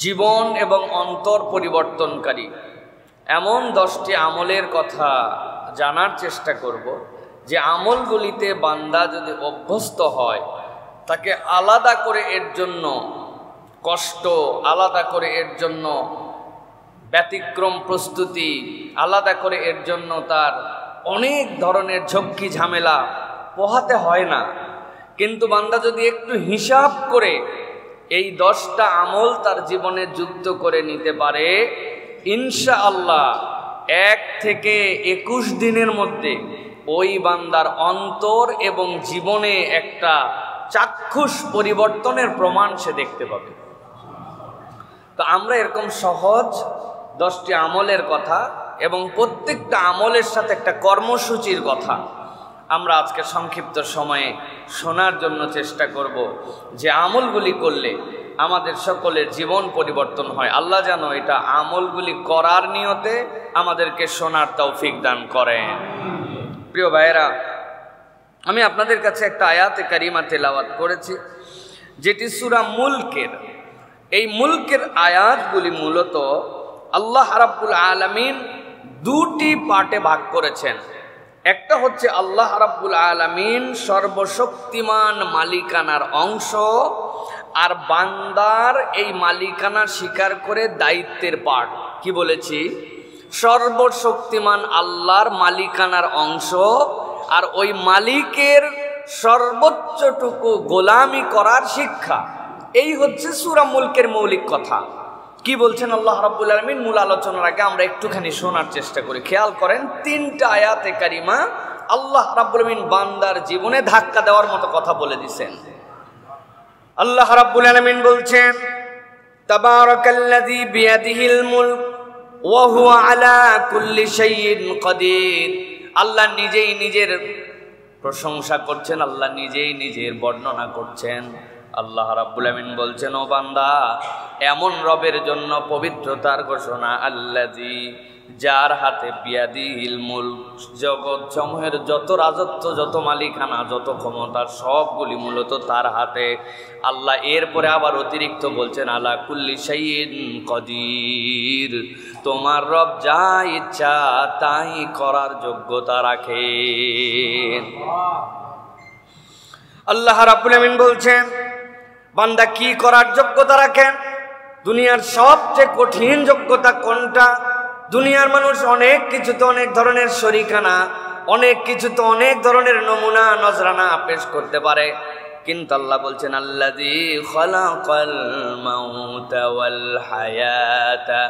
জীবন এবং অন্তর পরিবর্তনকারী এমন 10টি আমলের কথা জানার চেষ্টা করব, যে আমলগুলিতে বান্দা যদি অভ্যস্ত হয়, তাকে আলাদা করে এর জন্য কষ্ট, আলাদা করে এর জন্য ব্যতিক্রম প্রস্তুতি, আলাদা করে এর জন্য তার অনেক ধরনের ঝক্কি ঝামেলা পোহাতে হয় না। কিন্তু বান্দা যদি একটু হিসাব করে এই 10টা আমল তার জীবনে যুক্ত করে নিতে পারে, ইনশাআল্লাহ 1 থেকে 21 দিনের মধ্যে ওই বান্দার অন্তর এবং জীবনে একটা চাক্ষুষ পরিবর্তনের প্রমাণ সে দেখতে পাবে। তো আমরা এরকম সহজ 10টি আমলের কথা এবং প্রত্যেকটা আমলের সাথে একটা কর্মসূচির কথা আমরা আজকে সংক্ষিপ্ত সময়ে শোনার জন্য চেষ্টা করব, যে আমলগুলি করলে আমাদের সকলের জীবন পরিবর্তন হয়। আল্লাহ যেন এটা আমলগুলি করার নিয়তে আমাদেরকে শোনার তৌফিক দান করেন। প্রিয় ভাইয়েরা, আমি আপনাদের কাছে একটা আয়াতে কারিমা তেলাওয়াত করেছি, যেটি সূরা মুলকের। এই মুলকের আয়াতগুলি মূলত আল্লাহ রাব্বুল আলামিন 2টি পার্টে ভাগ করেছেন। একটা হচ্ছে আল্লাহ রাব্বুল আলামিন সর্বশক্তিমান মালিকানার অংশ, আর বান্দার এই মালিকানা স্বীকার করে দায়িত্বের পার্ট। কি বলেছি? সর্বশক্তিমান আল্লাহর মালিকানার অংশ, আর ওই মালিকের সর্বোচ্চটুকু গোলামি করার শিক্ষা। এই হচ্ছে সূরা মুলকের মৌলিক কথা। কি বলছেন আল্লাহ রাব্বুল আলামিন? মূল আলোচনার আগে আমরা একটুখানি শোনার চেষ্টা করি। খেয়াল করেন, 3টা আয়াতে কারিমা আল্লাহ রাব্বুল আলামিন বান্দার জীবনে ধাক্কা দেওয়ার মতো কথা বলে দিয়েছেন। আল্লাহ রাব্বুল আলামিন বলছেন, তাবারাকাল্লাযী বিয়াদিহিল মুলক ওয়া হুয়া আলা কুল্লি শাইইন কাদির। আল্লাহ নিজেই নিজের প্রশংসা করছেন, আল্লাহ নিজেই নিজের বর্ণনা করছেন। আল্লাহ রাব্বুল আমিন বলছেন, ও বান্দা, এমন রবের জন্য পবিত্রতার ঘোষণা, আল্লাযী, যার হাতে বিয়াদিহিল মুলক, জগৎ সমূহের যত রাজত্ব, যত মালিকানা, যত ক্ষমতা, সবগুলি মূলত তার হাতে। আল্লাহ এরপরে আবার অতিরিক্ত বলছেন, আলা কুল্লি শাইইন কাদির, তোমার রব যা ইচ্ছা তাই করার যোগ্যতা রাখেন। আল্লাহ রাব্বুল আমিন বলছেন, বান্দা কি করার যোগ্যতা রাখেন? দুনিয়ার সবচেয়ে কঠিন যোগ্যতা কোনটা? দুনিয়ার মানুষ অনেক কিছুতে অনেক ধরনের শরিকানা, অনেক কিছুতে অনেক ধরনের নমুনা নজরানা পেশ করতে পারে, কিন্তু আল্লাহ বলছেন, আল্লাযী খালাকাল মাউতা ওয়াল হায়াতা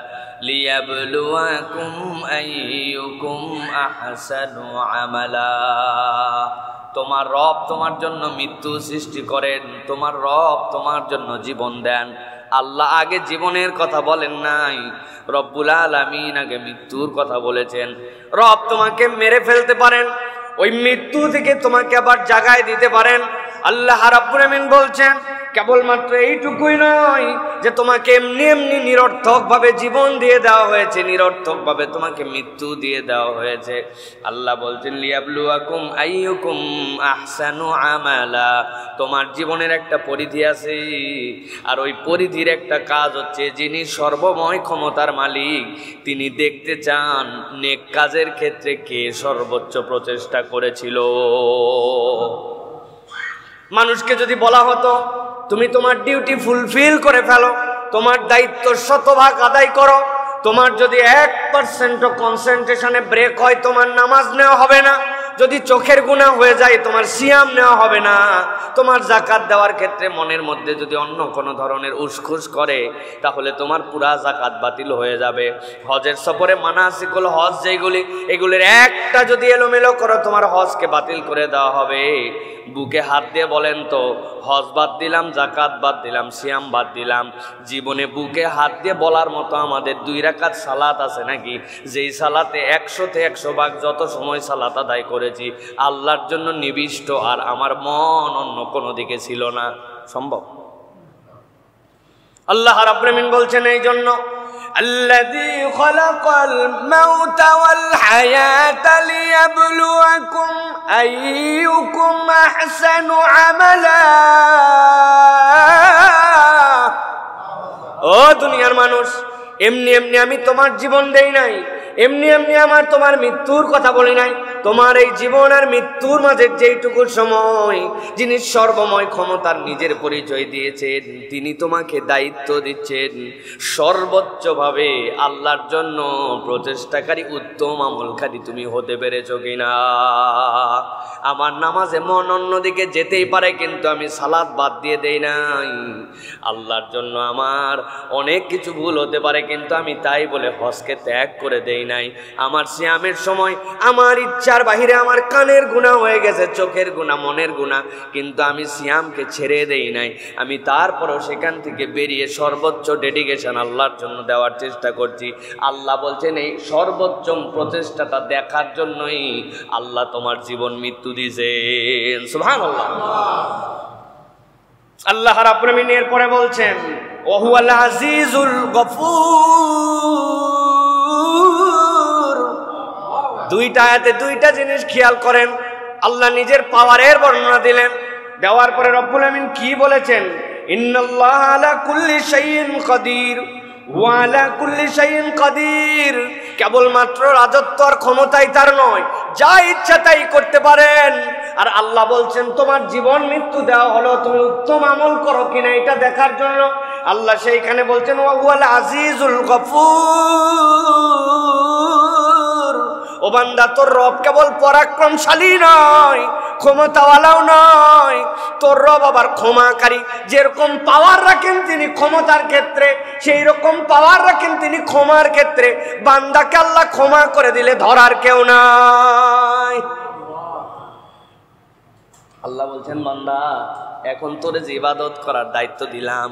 লিয়াবলুয়াকুম আইয়ুকুম আহসানু আমালা। তোমার রব তোমার জন্য মৃত্যু সৃষ্টি করেন, তোমার রব তোমার জন্য জীবন দেন। আল্লাহ আগে জীবনের কথা বলেন নাই, রব্বুল আলামিন আগে মৃত্যুর কথা বলেছেন। রব তোমাকে মেরে ফেলতে পারেন, ওই মৃত্যু থেকে তোমাকে আবার জাগায় দিতে পারেন। আল্লাহ রাব্বুল আমিন বলছেন, কেবলমাত্র এইটুকুই নয় যে তোমাকে এমনি এমনি নিরর্থকভাবে জীবন দিয়ে দেওয়া হয়েছে, নিরর্থকভাবে তোমাকে মৃত্যু দিয়ে দেওয়া হয়েছে। আল্লাহ বলছেন, লিয়াবলুয়াকুম আইয়ুকুম আহসানু আমালা। তোমার জীবনের একটা পরিধি আছে, আর ওই পরিধির একটা কাজ হচ্ছে, যিনি সর্বময় ক্ষমতার মালিক, তিনি দেখতে চান নেক কাজের ক্ষেত্রে কে সর্বোচ্চ প্রচেষ্টা করেছিল। মানুষকে যদি বলা হতো, তুমি তোমার ডিউটি ফুলফিল করে ফেলো, তোমার দায়িত্ব 100% আদায় করো, তোমার যদি 1% কনসেন্ট্রেশনে ব্রেক হয়, তোমার নামাজ নেওয়া হবে না। যদি চোখের গুনাহ হয়ে যায়, তোমার সিয়াম নেওয়া হবে না। তোমার জাকাত দেওয়ার ক্ষেত্রে মনের মধ্যে যদি অন্য কোনো ধরনের উসখুস করে, তাহলে তোমার পুরা জাকাত বাতিল হয়ে যাবে। হজের সফরে মানাসিকুল হজ যেগুলি, এগুলির একটা যদি এলোমেলো করো, তোমার হজকে বাতিল করে দেওয়া হবে। বুকে হাত দিয়ে বলেন তো, হজ বাদ দিলাম, জাকাত বাদ দিলাম, সিয়াম বাদ দিলাম, জীবনে বুকে হাত দিয়ে বলার মতো আমাদের 2 রাকাত সালাত আছে নাকি? যেই সালাতে 100তে 100 ভাগ যত সময় সালাত আদায় করেছি আল্লাহর জন্য নিবিষ্ট, আর আমার মন অন্য কোনো দিকে ছিল না। সম্ভব? আল্লাহ রাব্বুল আমিন বলছেন, এই জন্য الذي خلق الموت والحياة ليبلوكم أيكم أحسن عملا ও দুনিয়ার মানুষ, এমনি এমনি আমি তোমার জীবন দেই নাই, এমনি এমনি আমার তোমার মৃত্যুর কথা বলি নাই। তোমার এই জীবন আর মৃত্যুর মাঝের যেইটুকু সময় যিনি সর্বময় ক্ষমতার নিজের পরিচয় দিয়েছেন, তিনি তোমাকে দায়িত্ব দিচ্ছেন সর্বোচ্চভাবে আল্লাহর জন্য প্রচেষ্টাকারী উত্তম আমলকারী তুমি হতে পেরেছো কিনা। আমার নামাজে মন অন্যদিকে যেতেই পারে, কিন্তু আমি সালাত বাদ দিয়ে দেই নাই। আল্লাহর জন্য আমার অনেক কিছু ভুল হতে পারে, কিন্তু আমি তাই বলে হজকে ত্যাগ করে দেই নাই। আমার সিয়ামের সময় আমার ইচ্ছার বাহিরে আমার কানের গুনাহ হয়ে গেছে, চোখের গুনাহ, মনের গুনাহ, কিন্তু আমি সিয়ামকে ছেড়ে দেই নাই। আমি তারপরেও সেখান থেকে বেরিয়ে সর্বোচ্চ ডেডিকেশন আল্লাহর জন্য দেওয়ার চেষ্টা করছি। আল্লাহ বলছেন এই সর্বোচ্চ প্রচেষ্টাটা দেখার জন্যই আল্লাহ তোমার জীবন মৃত্যু দিয়েছেন। সুবহানাল্লাহ। আল্লাহ রাব্বুল আমিন এরপরে বলছেন ওয়া হুয়াল আজিজুল গফুর। দুইটা আয়াতে দুইটা জিনিস খেয়াল করেন। আল্লাহ নিজের পাওয়ারের বর্ণনা দিলেন, দেওয়ার পরে রব্বুল আমিন কি বলেছেন? ইন্নাল্লাহা আলা কুল্লি শাইইন কাদির ওয়া আলা কুল্লি শাইইন কাদির। কেবলমাত্র রাজত্ব আর ক্ষমতাই তার নয়, যা ইচ্ছা তাই করতে পারেন। আর আল্লাহ বলছেন তোমার জীবন মৃত্যু দেওয়া হলো তুমি উত্তম আমল করো কিনা এটা দেখার জন্য। আল্লাহ সেইখানে বলছেন ওয়া হুয়াল আজিজুল গফুর। ও বান্দা, তোর রব কেবল পরাক্রমশালী নয়, ক্ষমতাওয়ালাও নয়, তোর রব আবার ক্ষমাকারী। যেরকম পাওয়ার রাখেন তিনি ক্ষমতার ক্ষেত্রে, সেই রকম পাওয়ার রাখেন তিনি ক্ষমার ক্ষেত্রে। বান্দাকে আল্লাহ ক্ষমা করে দিলে ধরার কেউ নাই। আল্লাহ বলছেন বান্দা, এখন তোরে যে ইবাদত করার দায়িত্ব দিলাম,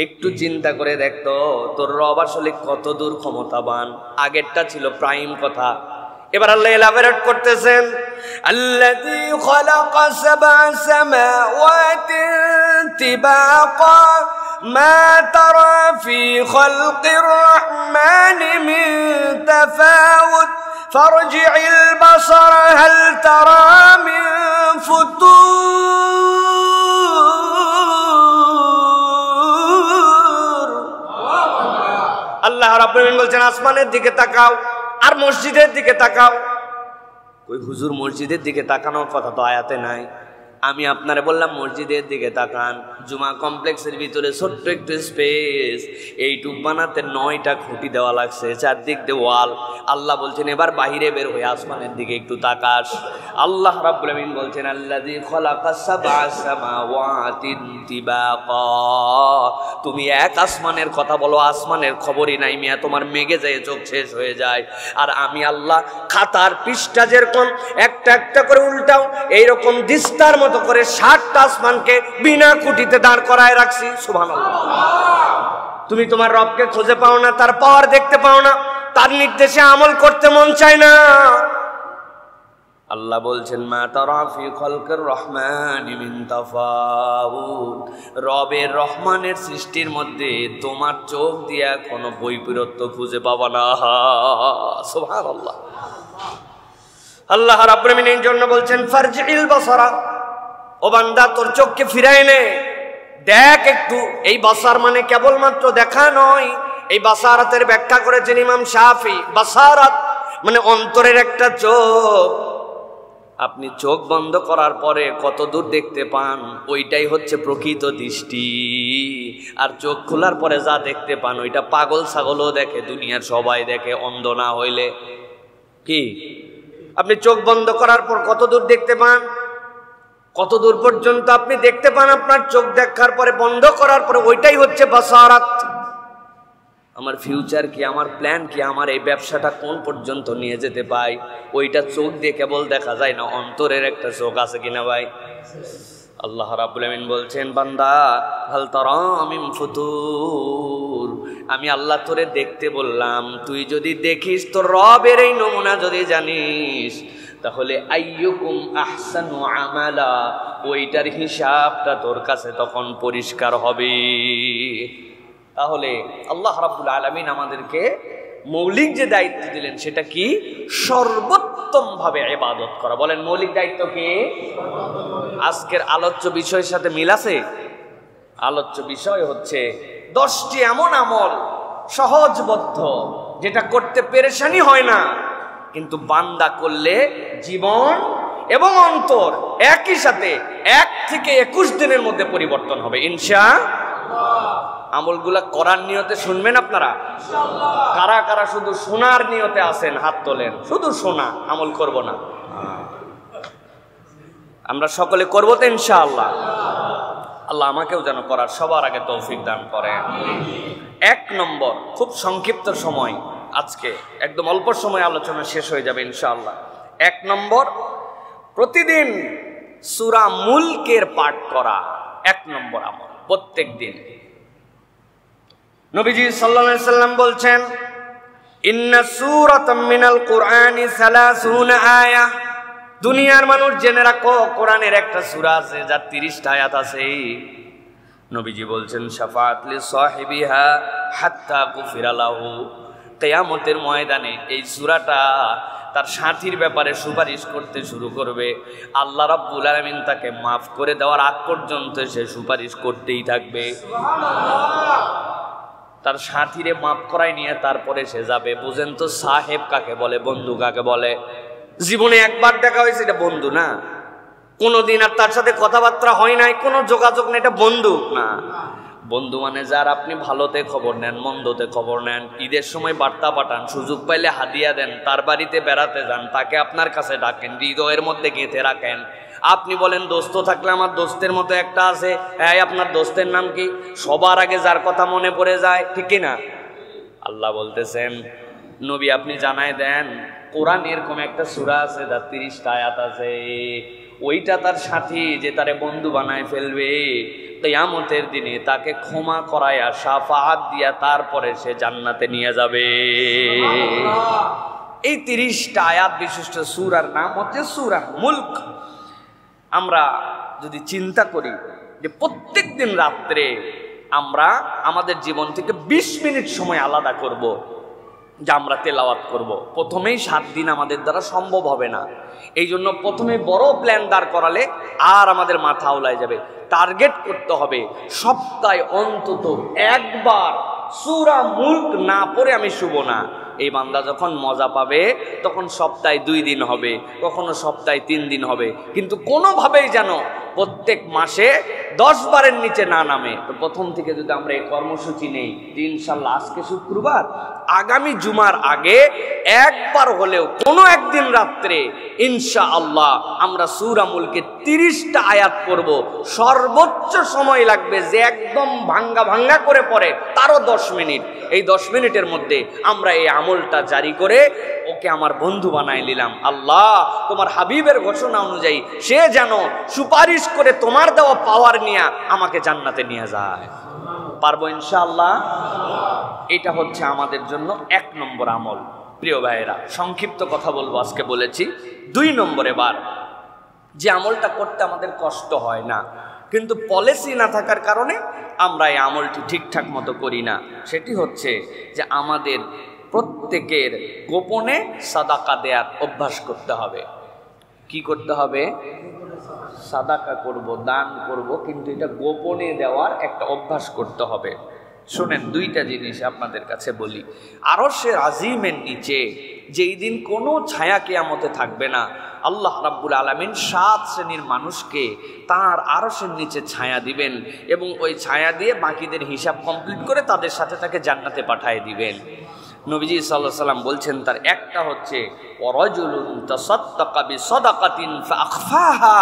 একটু চিন্তা করে দেখতো তোর রব আসলে কত দূর ক্ষমতাবান। আগেরটা ছিল প্রাইম কথা, এবার আল্লাহ এলাবোরেট করতেছেন আল্লাযী খালাকা সাবআ সামাওয়াতিন তিবাকা মা তারা ফি খালকির রাহমানি মিন তাফাউত ফারজি'ল বাসারা হাল তারা মিন ফুতুর। আল্লাহ রাব্বুল আলামিন বলছেন আসমানের দিকে তাকাও আর মসজিদের দিকে তাকাও। কই হুজুর, মসজিদের দিকে তাকানোর কথা তো আয়াতে নাই। আমি আপনারে বললাম মসজিদের দিকে তাকান। জুমা কমপ্লেক্সের ভিতরে ছোট্ট একটু স্পেস, এইটুক বানাতে 9টা খুঁটি দেওয়া লাগছে, চারদিক দিয়ে ওয়াল। আল্লাহ বলছেন এবার বাহিরে বের হয়ে আসমানের দিকে একটু তাকাস। আল্লাহ রাব্বুল আমিন বলছেন আল্লাযী খালাকাস সাবআ সামাওয়াতিন তিবাকা। তুমি এক আসমানের কথা বলো, আসমানের খবরই নাই মিয়া, তোমার মেঘে যায় চোখ শেষ হয়ে যায়। আর আমি আল্লাহ খাতার পৃষ্ঠা যেরকম একটা একটা করে উল্টাও, এইরকম দিস্তার মতো করে 60টা আসমানকে বিনা খুঁটিতে দাঁড় করায় রাখছি। সুবহানাল্লাহ। তুমি তোমার রবকে খুঁজে পাও না, তার পাওয়ার দেখতে পাও না, তার নির্দেশে আমল করতে মন চায় না। আল্লাহ বলছেন মা তারা ফি খালকির রহমানি মিন তাফাউত। রবের রহমানের সৃষ্টির মধ্যে তোমার চোখ দিয়া কোনো বৈপরীত্য খুঁজে পাবা না। সুবহানাল্লাহ। আল্লাহ রাব্বুল আমিনের জন্য বলছেন ফারজি'ল বাসারা। ও বান্দা, তোর চোখকে ফিরায় নে, দেখ একটু। এই বাসার মানে কেবলমাত্র দেখা নয়। এই বাসারাতের ব্যাখ্যা করেছেন ইমাম শাফি। বাসারাত মানে অন্তরের একটা চোখ। আপনি চোখ বন্ধ করার পরে কত দূর দেখতে পান, ওইটাই হচ্ছে প্রকৃত দৃষ্টি। আর চোখ খোলার পরে যা দেখতে পান ওইটা পাগল ছাগলও দেখে, দুনিয়ার সবাই দেখে, অন্ধ না হইলে। কি আপনি চোখ বন্ধ করার পর কত দূর দেখতে পান? কত দূর পর্যন্ত আপনি দেখতে পান আপনার চোখ দেখার পরে, বন্ধ করার পরে, ওইটাই হচ্ছে বাসারাত। আমার ফিউচার কি, আমার প্ল্যান কি, আমার এই ব্যবসাটা কোন পর্যন্ত নিয়ে যেতে পাই, ওইটা চোখ দিয়ে কেবল দেখা যায় না, অন্তরের একটা চোখ আছে কিনা ভাই। আল্লাহ রাব্বুল আমিন বলছেন বান্দা হাল তারা মিন ফুতুর। আমি আল্লাহ তোরে দেখতে বললাম, তুই যদি দেখিস, তোর রবের এই নমুনা যদি জানিস, তাহলে আইয়ুকুম আহসানু আমালা, ওইটার হিসাবটা তোর কাছে তখন পরিষ্কার হবে। তাহলে আল্লাহ রাব্বুল আলামিন আমাদেরকে মৌলিক যে দায়িত্ব দিলেন সেটা কি? সর্বোত্তম ভাবে ইবাদত করা। বলেন মৌলিক দায়িত্ব কি? আজকের আলোচ্য বিষয়ের সাথে মিল আছে? আলোচ্য বিষয় হচ্ছে 10টি এমন আমল সহজবদ্ধ, যেটা করতে পেরেশানি হয় না, কিন্তু বান্দা করলে জীবন এবং অন্তর একই সাথে 1 থেকে 21 দিনের মধ্যে পরিবর্তন হবে ইনশাআল্লাহ। আমলগুলা করার নিয়তে শুনবেন আপনারা? কারা কারা শুধু শোনার নিয়তে আছেন হাত তোলেন। শুধু শোনা, আমল করব না। আমরা সকলে করবো তো ইনশাআল্লাহ। আল্লাহ আমাকেও যেন করার সবার আগে তৌফিক দান করেন। 1 নম্বর, খুব সংক্ষিপ্ত সময়, আজকে একদম অল্প সময় আলোচনা শেষ হয়ে যাবে ইনশাআল্লাহ। 1 নম্বর, প্রতিদিন সূরা মুলকের পাঠ করা 1 নম্বর আমল, প্রত্যেক দিন। নবীজি সাল্লাল্লাহু আলাইহি সাল্লাম বলছেন, ইন্না সূরাতাম মিনাল কুরআনি 30 আয়া। দুনিয়ার মানুষ জেনে রাখো, কোরআনের একটা সূরা আছে যার 30টা আয়াত আছে। নবীজি বলছেন, শাফাআত লি সাহিবিহা হাত্তা গুফিরা লাহু। কিয়ামতের ময়দানে এই সূরাটা তার সাথীর ব্যাপারে সুপারিশ করতে শুরু করবে। আল্লাহ রাব্বুল আলামিন তাকে মাফ করে দেওয়ার আগ পর্যন্ত সে সুপারিশ করতেই থাকবে। সুবহানাল্লাহ। তার সাথীরে মাফ করাই নিয়ে তারপরে সে যাবে। বুঝেন তো সাহেব কাকে বলে, বন্ধু কাকে বলে? জীবনে একবার দেখা হয়েছে, এটা বন্ধু না। কোনোদিন আর তার সাথে কথাবার্তা হয় নাই, কোনো যোগাযোগ নেই, এটা বন্ধু না। বন্ধু মানে যার আপনি ভালোতে খবর নেন, মন্দতে খবর নেন, ঈদের সময় বার্তা পাঠান, সুযোগ পাইলে হাদিয়া দেন, তার বাড়িতে বেড়াতে যান, তাকে আপনার কাছে ডাকেন, হৃদয়ের মধ্যে গেঁথে রাখেন। আপনি বলেন দোস্ত থাকলে আমার দোস্তের মতো একটা আছে, হ্যাঁ আপনার দোস্তের নাম কি? সবার আগে যার কথা মনে পড়ে যায়, ঠিক না? আল্লাহ বলতেছেন, নবী আপনি জানাই দেন, কোরআন এরকম একটা সূরা আছে যার 30টা আয়াত আছে। ওইটা তার সাথী যে তারে বন্ধু বানায় ফেলবে, কিয়ামতের দিনে তাকে ক্ষমা করায়া শাফাআত দিয়া তারপরে সে জান্নাতে নিয়ে যাবে। এই 30টা আয়াত বিশিষ্ট সূরার নাম হচ্ছে সূরা মুলক। আমরা যদি চিন্তা করি যে প্রত্যেক দিন রাত্রে আমরা আমাদের জীবন থেকে 20 মিনিট সময় আলাদা করব, যা আমরা তেলাওয়াত করব, প্রথমেই 7 দিন আমাদের দ্বারা সম্ভব হবে না। এই জন্য প্রথমে বড় প্ল্যান দাঁড় করালে আর আমাদের মাথা আউলায় যাবে। টার্গেট করতে হবে সপ্তাহে অন্তত একবার সূরা মুলক না পড়ে আমি শুব না। এই বান্দা যখন মজা পাবে তখন সপ্তাহে 2 দিন হবে, কখনো সপ্তাহে 3 দিন হবে, কিন্তু কোনোভাবেই যেন প্রত্যেক মাসে 10 বারের নিচে না নামে। তো প্রথম থেকে যদি আমরা এই কর্মসূচি নেই যে ইনশাল্লাহ আজকে শুক্রবার, আগামী জুমার আগে একবার হলেও কোনো একদিন রাত্রে ইনশাআল্লাহ আমরা সূরা মুলকে 30টা আয়াত পড়ব। সর্বোচ্চ সময় লাগবে যে একদম ভাঙ্গা ভাঙ্গা করে পড়ে তারও 10 মিনিট। এই 10 মিনিটের মধ্যে আমরা এই আমলটা জারি করে ওকে আমার বন্ধু বানাই নিলাম। আল্লাহ তোমার হাবিবের ঘোষণা অনুযায়ী সে যেন সুপারিশ করে তোমার দেওয়া পাওয়ার নিয়ে আমাকে জান্নাতে নিয়ে যায়। পারবো ইনশাআল্লাহ। এটা হচ্ছে আমাদের জন্য 1 নম্বর আমল। প্রিয় ভাইয়েরা, সংক্ষিপ্ত কথা বলবো, আজকে বলেছি 2 নম্বরে বার যে আমলটা করতে আমাদের কষ্ট হয় না, কিন্তু পলিসি না থাকার কারণে আমরা এই আমলটি ঠিকঠাক মতো করি না। সেটি হচ্ছে যে আমাদের প্রত্যেকের গোপনে সাদাকা দেওয়ার অভ্যাস করতে হবে। কি করতে হবে? সাদাকা করব, দান করব, কিন্তু এটা গোপনে দেওয়ার একটা অভ্যাস করতে হবে। শোনেন, 2টা জিনিস আপনাদের কাছে বলি। আরশের আজিমের নিচে যেই দিন কোনো ছায়া কিয়ামতে থাকবে না, আল্লাহ রাব্বুল আলামিন 7 শ্রেণীর মানুষকে তার আরশের নিচে ছায়া দিবেন এবং ওই ছায়া দিয়ে বাকিদের হিসাব কমপ্লিট করে তাদের সাথে তাকে জান্নাতে পাঠিয়ে দিবেন। নবীজি সাল্লাল্লাহু আলাইহি সাল্লাম বলছেন তার একটা হচ্ছে ওয়ারাজুলুন তাসাদ্দাকা বিসাদাকাতিন ফাআখফাহা,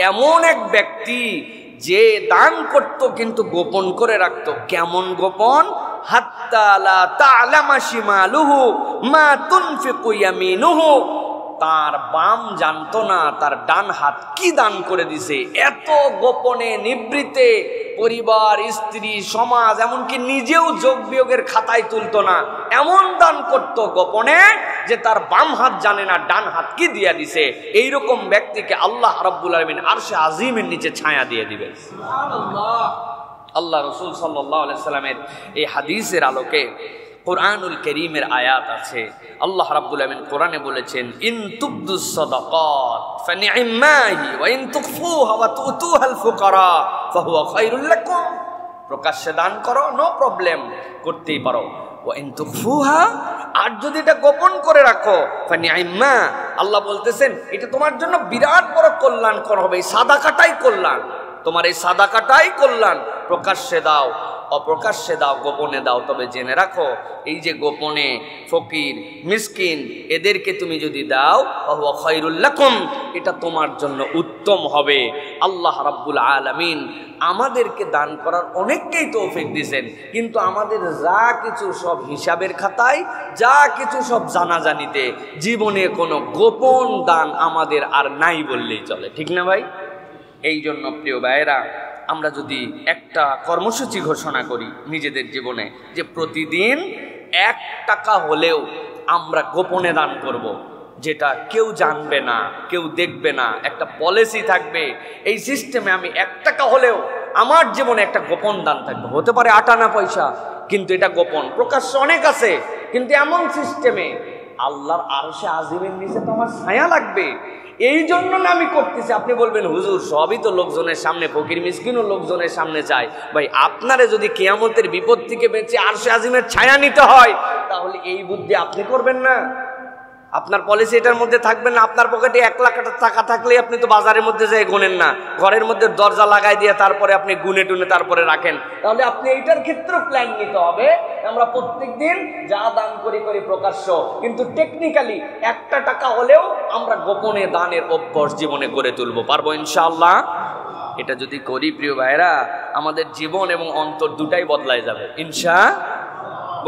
এমন এক ব্যক্তি যে দান করত কিন্তু গোপন করে রাখত। কেমন গোপন? হাত্তা লা তা'লামা শিমালুহু মা তুনফিকু ইয়ামিনুহু, তার বাম জানতো না তার ডান হাত কি দান করে দিছে। এত গোপনে নিবৃতে পরিবার, স্ত্রী, সমাজ, এমনকি নিজেও যোগ বিয়োগের খাতায় তুলতো না। এমন দান করত গোপনে যে তার বাম হাত জানে না ডান হাত কি দিয়া দিছে। এইরকম ব্যক্তিকে আল্লাহ রাব্বুল আলামিন আরশে আজিমের নিচে ছায়া দিয়ে দিবেন। সুবহানাল্লাহ। আল্লাহ রাসূল সাল্লাল্লাহু আলাইহি সাল্লামের এই হাদিসের আলোকে কুরআনুল কারীমের আয়াত আছে। আল্লাহ রাব্বুল আলামিন কোরআনে বলেছেন, ইন তুবদুস সাদাকাত ফানি'মাহি ওয়া ইন তুখফুহা ওয়া তুতুহাল ফুকারা ফাহুয়া খায়রুল লাকুম। প্রকাশ্যে দান করো, নো প্রবলেম, করতেই পারো। আর যদি এটা গোপন করে রাখো ফানিআম্মা, আল্লাহ বলতেছেন এটা তোমার জন্য বিরাট বড় কল্যাণকর হবে। এই সাদাকাটাই কল্যাণ, তোমার এই সাদাকাটাই কল্যাণ। প্রকাশ্যে দাও, অপ্রকাশ্যে দাও, গোপনে দাও, তবে জেনে রাখো এই যে গোপনে ফকির মিসকিন এদেরকে তুমি যদি দাও ফাহুয়া খায়রুল লাকুম, এটা তোমার জন্য উত্তম হবে। আল্লাহ রাব্বুল আলামিন আমাদেরকে দান করার অনেককেই তৌফিক দিয়েছেন, কিন্তু আমাদের যা কিছু সব হিসাবের খাতায়, যা কিছু সব জানাজানিতে, জীবনে কোনো গোপন দান আমাদের আর নাই বললেই চলে, ঠিক না ভাই? এই জন্য প্রিয় ভাইয়েরা, আমরা যদি একটা কর্মসূচি ঘোষণা করি নিজেদের জীবনে যে প্রতিদিন 1 টাকা হলেও আমরা গোপনে দান করব, যেটা কেউ জানবে না, কেউ দেখবে না, একটা পলিসি থাকবে এই সিস্টেমে আমি 1 টাকা হলেও আমার জীবনে একটা গোপন দান থাকবে। হতে পারে 8 আনা পয়সা, কিন্তু এটা গোপন। প্রকাশ্য অনেক আছে, কিন্তু এমন সিস্টেমে আল্লাহর আরশে আজিমের নিচে তো আমার ছায়া লাগবে, এই জন্য না আমি করতেছি। আপনি বলবেন হুজুর সবই তো লোকজনের সামনে, ফকির মিসকিনও লোকজনের সামনে চায়। ভাই আপনারে যদি কিয়ামতের বিপদ থেকে বেঁচে আরশে আজিমের ছায়া নিতে হয়, তাহলে এই বুদ্ধি আপনি করবেন না? আপনার পলিসি এটার মধ্যে থাকবেন না? আপনার পকেটে 1 লাখ টাকা থাকলে আপনি তো বাজারের মধ্যে যেয়ে গুনেন না, ঘরের মধ্যে দরজা লাগাই দিয়ে তারপরে আপনি গুনে টুনে তারপরে রাখেন। তাহলে আপনি এইটার ক্ষেত্রে প্ল্যান নিতে হবে, আমরা প্রত্যেকদিন যা দান করি প্রকাশ্য, কিন্তু টেকনিক্যালি 1 টাকা হলেও আমরা গোপনে দানের অভ্যাস জীবনে গড়ে তুলবো, পারবো ইনশাআল্লাহ? এটা যদি করি প্রিয় ভাইরা, আমাদের জীবন এবং অন্তর দুটাই বদলায় যাবে ইনশাআল্লাহ।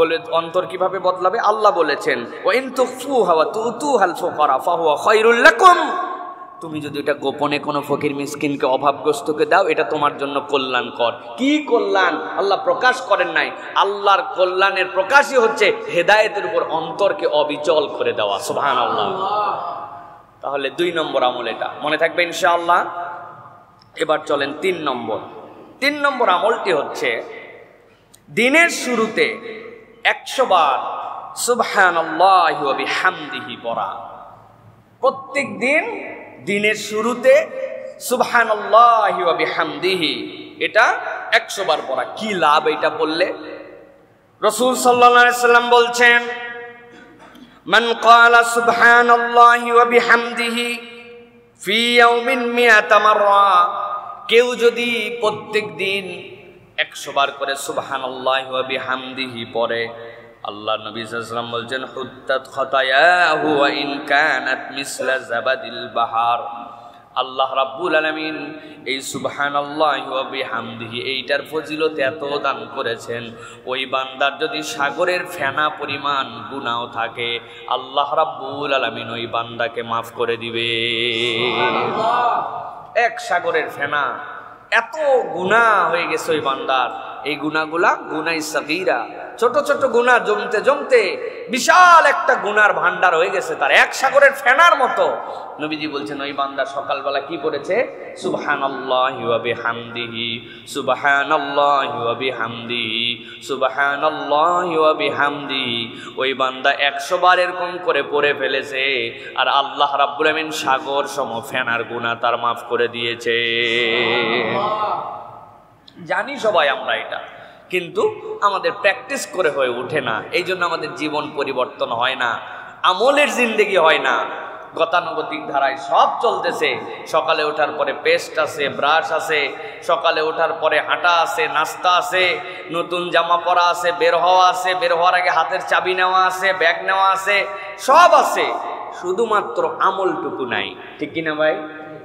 বলে অন্তর কিভাবে বদলাবে? আল্লাহ বলেছেন ওয়াইন তুখফুহা ওয়া তুতুহাল ফুকারা ফাহুয়া খায়রুল লাকুম, তুমি যদি এটা গোপনে কোনো ফকির মিসকিনকে অভাবগ্রস্তকে দাও, এটা তোমার জন্য কল্যাণকর। কি কল্যাণ আল্লাহ প্রকাশ করেন নাই? আল্লাহর কল্যাণের প্রকাশই হচ্ছে হেদায়েতের উপর অন্তরকে অবিচল করে দেওয়া, সুবহানাল্লাহ। তাহলে 2 নম্বর আমল এটা মনে থাকবে ইনশাআল্লাহ। এবার চলেন 3 নম্বর আমলটি হচ্ছে দিনের শুরুতে 100 বার সুবহানাল্লাহি ওয়া বিহামদিহি পড়া। প্রত্যেক দিন দিনের শুরুতে সুবহানাল্লাহি ওয়া বিহামদিহি এটা 100 বার পড়া। কি লাভ এটা বললে? রাসূল সাল্লাল্লাহু আলাইহি সাল্লাম বলছেন মান ক্বালা সুবহানাল্লাহি ওয়া বিহামদিহি ফি ইয়াউমিন 100 মাররা, কেউ যদি প্রত্যেক দিন 100 বার করে সুবহানাল্লাহি ওয়া বিহামদিহি পড়ে, আল্লাহ নবী সাল্লাল্লাহু আলাইহি ওয়াসাল্লাম বলছেন হুত্তাত খাতায়াহু ওয়া ইন কানাত মিসলা জাবাদিল বাহার। আল্লাহ রাব্বুল আলামিন এই সুবহানাল্লাহি ওয়া বিহামদিহি এইটার ফজিলত এত দান করেছেন, ওই বান্দার যদি সাগরের ফেনা পরিমাণ গুনাহ থাকে আল্লাহ রাব্বুল আলামিন ওই বান্দাকে মাফ করে দিবে। সুবহানাল্লাহ। 1 সাগরের ফেনা, এত গুনাহ হয়ে গেছে ওই বান্দার। এই গুনাহগুলা গুনাহ সাগীরা, ছোট ছোট গুনাহ জমতে জমতে বিশাল একটা গুনার ভান্ডার হয়ে গেছে তার, 1 সাগরের ফেনার মতো। নবীজি বলছেন ওই বান্দা সকালবেলা কি করেছে? সুবহানাল্লাহি ওয়া বিহামদিহি সুবহানাল্লাহি ওয়া বিহামদিহি সুবহানাল্লাহি ওয়া বিহামদিহি। ওই বান্দা 100 বার এরকম করে পড়ে ফেলেছে, আর আল্লাহ রাব্বুল আমিন সাগর সম ফেনার গুনাহ তার মাফ করে দিয়েছে। জানি সবাই আমরা এটা, কিন্তু আমাদের প্র্যাকটিস করে হয়ে ওঠে না। এই জন্য আমাদের জীবন পরিবর্তন হয় না, আমলের জিন্দেগি হয় না। গতানুগতিক ধারায় সব চলতেছে। সকালে ওঠার পরে পেস্ট আছে, ব্রাশ আছে, সকালে ওঠার পরে হাঁটা আছে, নাস্তা আছে, নতুন জামা পরা আছে, বের হওয়া আছে, বের হওয়ার আগে হাতের চাবি নেওয়া আছে, ব্যাগ নেওয়া আছে, সব আছে, শুধুমাত্র আমলটুকু নাই, ঠিক কিনা ভাই?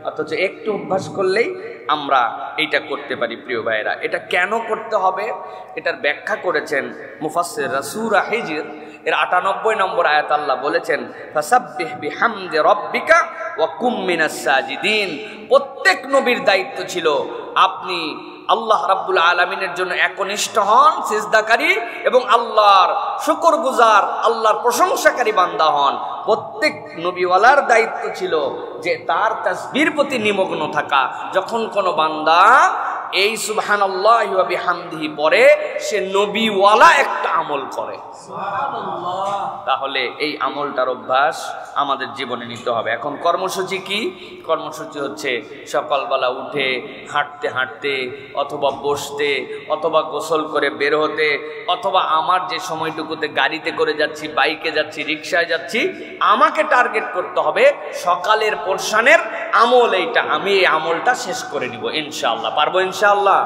অথচ একটু অভ্যাস করলেই আমরা এইটা করতে পারি। প্রিয় ভাইয়েরা, এটা কেন করতে হবে এটার ব্যাখ্যা করেছেন মুফাসসিররা। সূরা হিজর এর ৯৮ নম্বর আয়াত আল্লাহ বলেছেন ফাসাব্বিহ বিহামদি রাব্বিকা ওয়া কুম মিনাস সাজিদিন। প্রত্যেক নবীর দায়িত্ব ছিল আপনি আল্লাহ রাব্বুল আলামিনের জন্য একনিষ্ঠ হন, সিজদাকারী এবং আল্লাহর শুকরগুজার, আল্লাহর প্রশংসাকারী বান্দা হন। প্রত্যেক নবীওয়ালার দায়িত্ব ছিল যে তার তাসবিহর প্রতি নিমগ্ন থাকা। যখন কোনো বান্দা এই সুবহানাল্লাহি ওয়া বিহামদিহি পরে সে নবীওয়ালা একটা আমল করে। তাহলে এই আমলটার অভ্যাস আমাদের জীবনে নিতে হবে। এখন কর্মসূচি কি? কর্মসূচি হচ্ছে সকালবেলা উঠে হাঁটতে হাঁটতে অথবা বসতে অথবা গোসল করে বের হতে, অথবা আমার যে সময়টুকুতে গাড়িতে করে যাচ্ছি, বাইকে যাচ্ছি, রিক্সায় যাচ্ছি, আমাকে টার্গেট করতে হবে সকালের পোরশনের আমল এইটা, আমি এই আমলটা শেষ করে নিব ইনশাআল্লাহ। পারবো ইনশাআল্লাহ?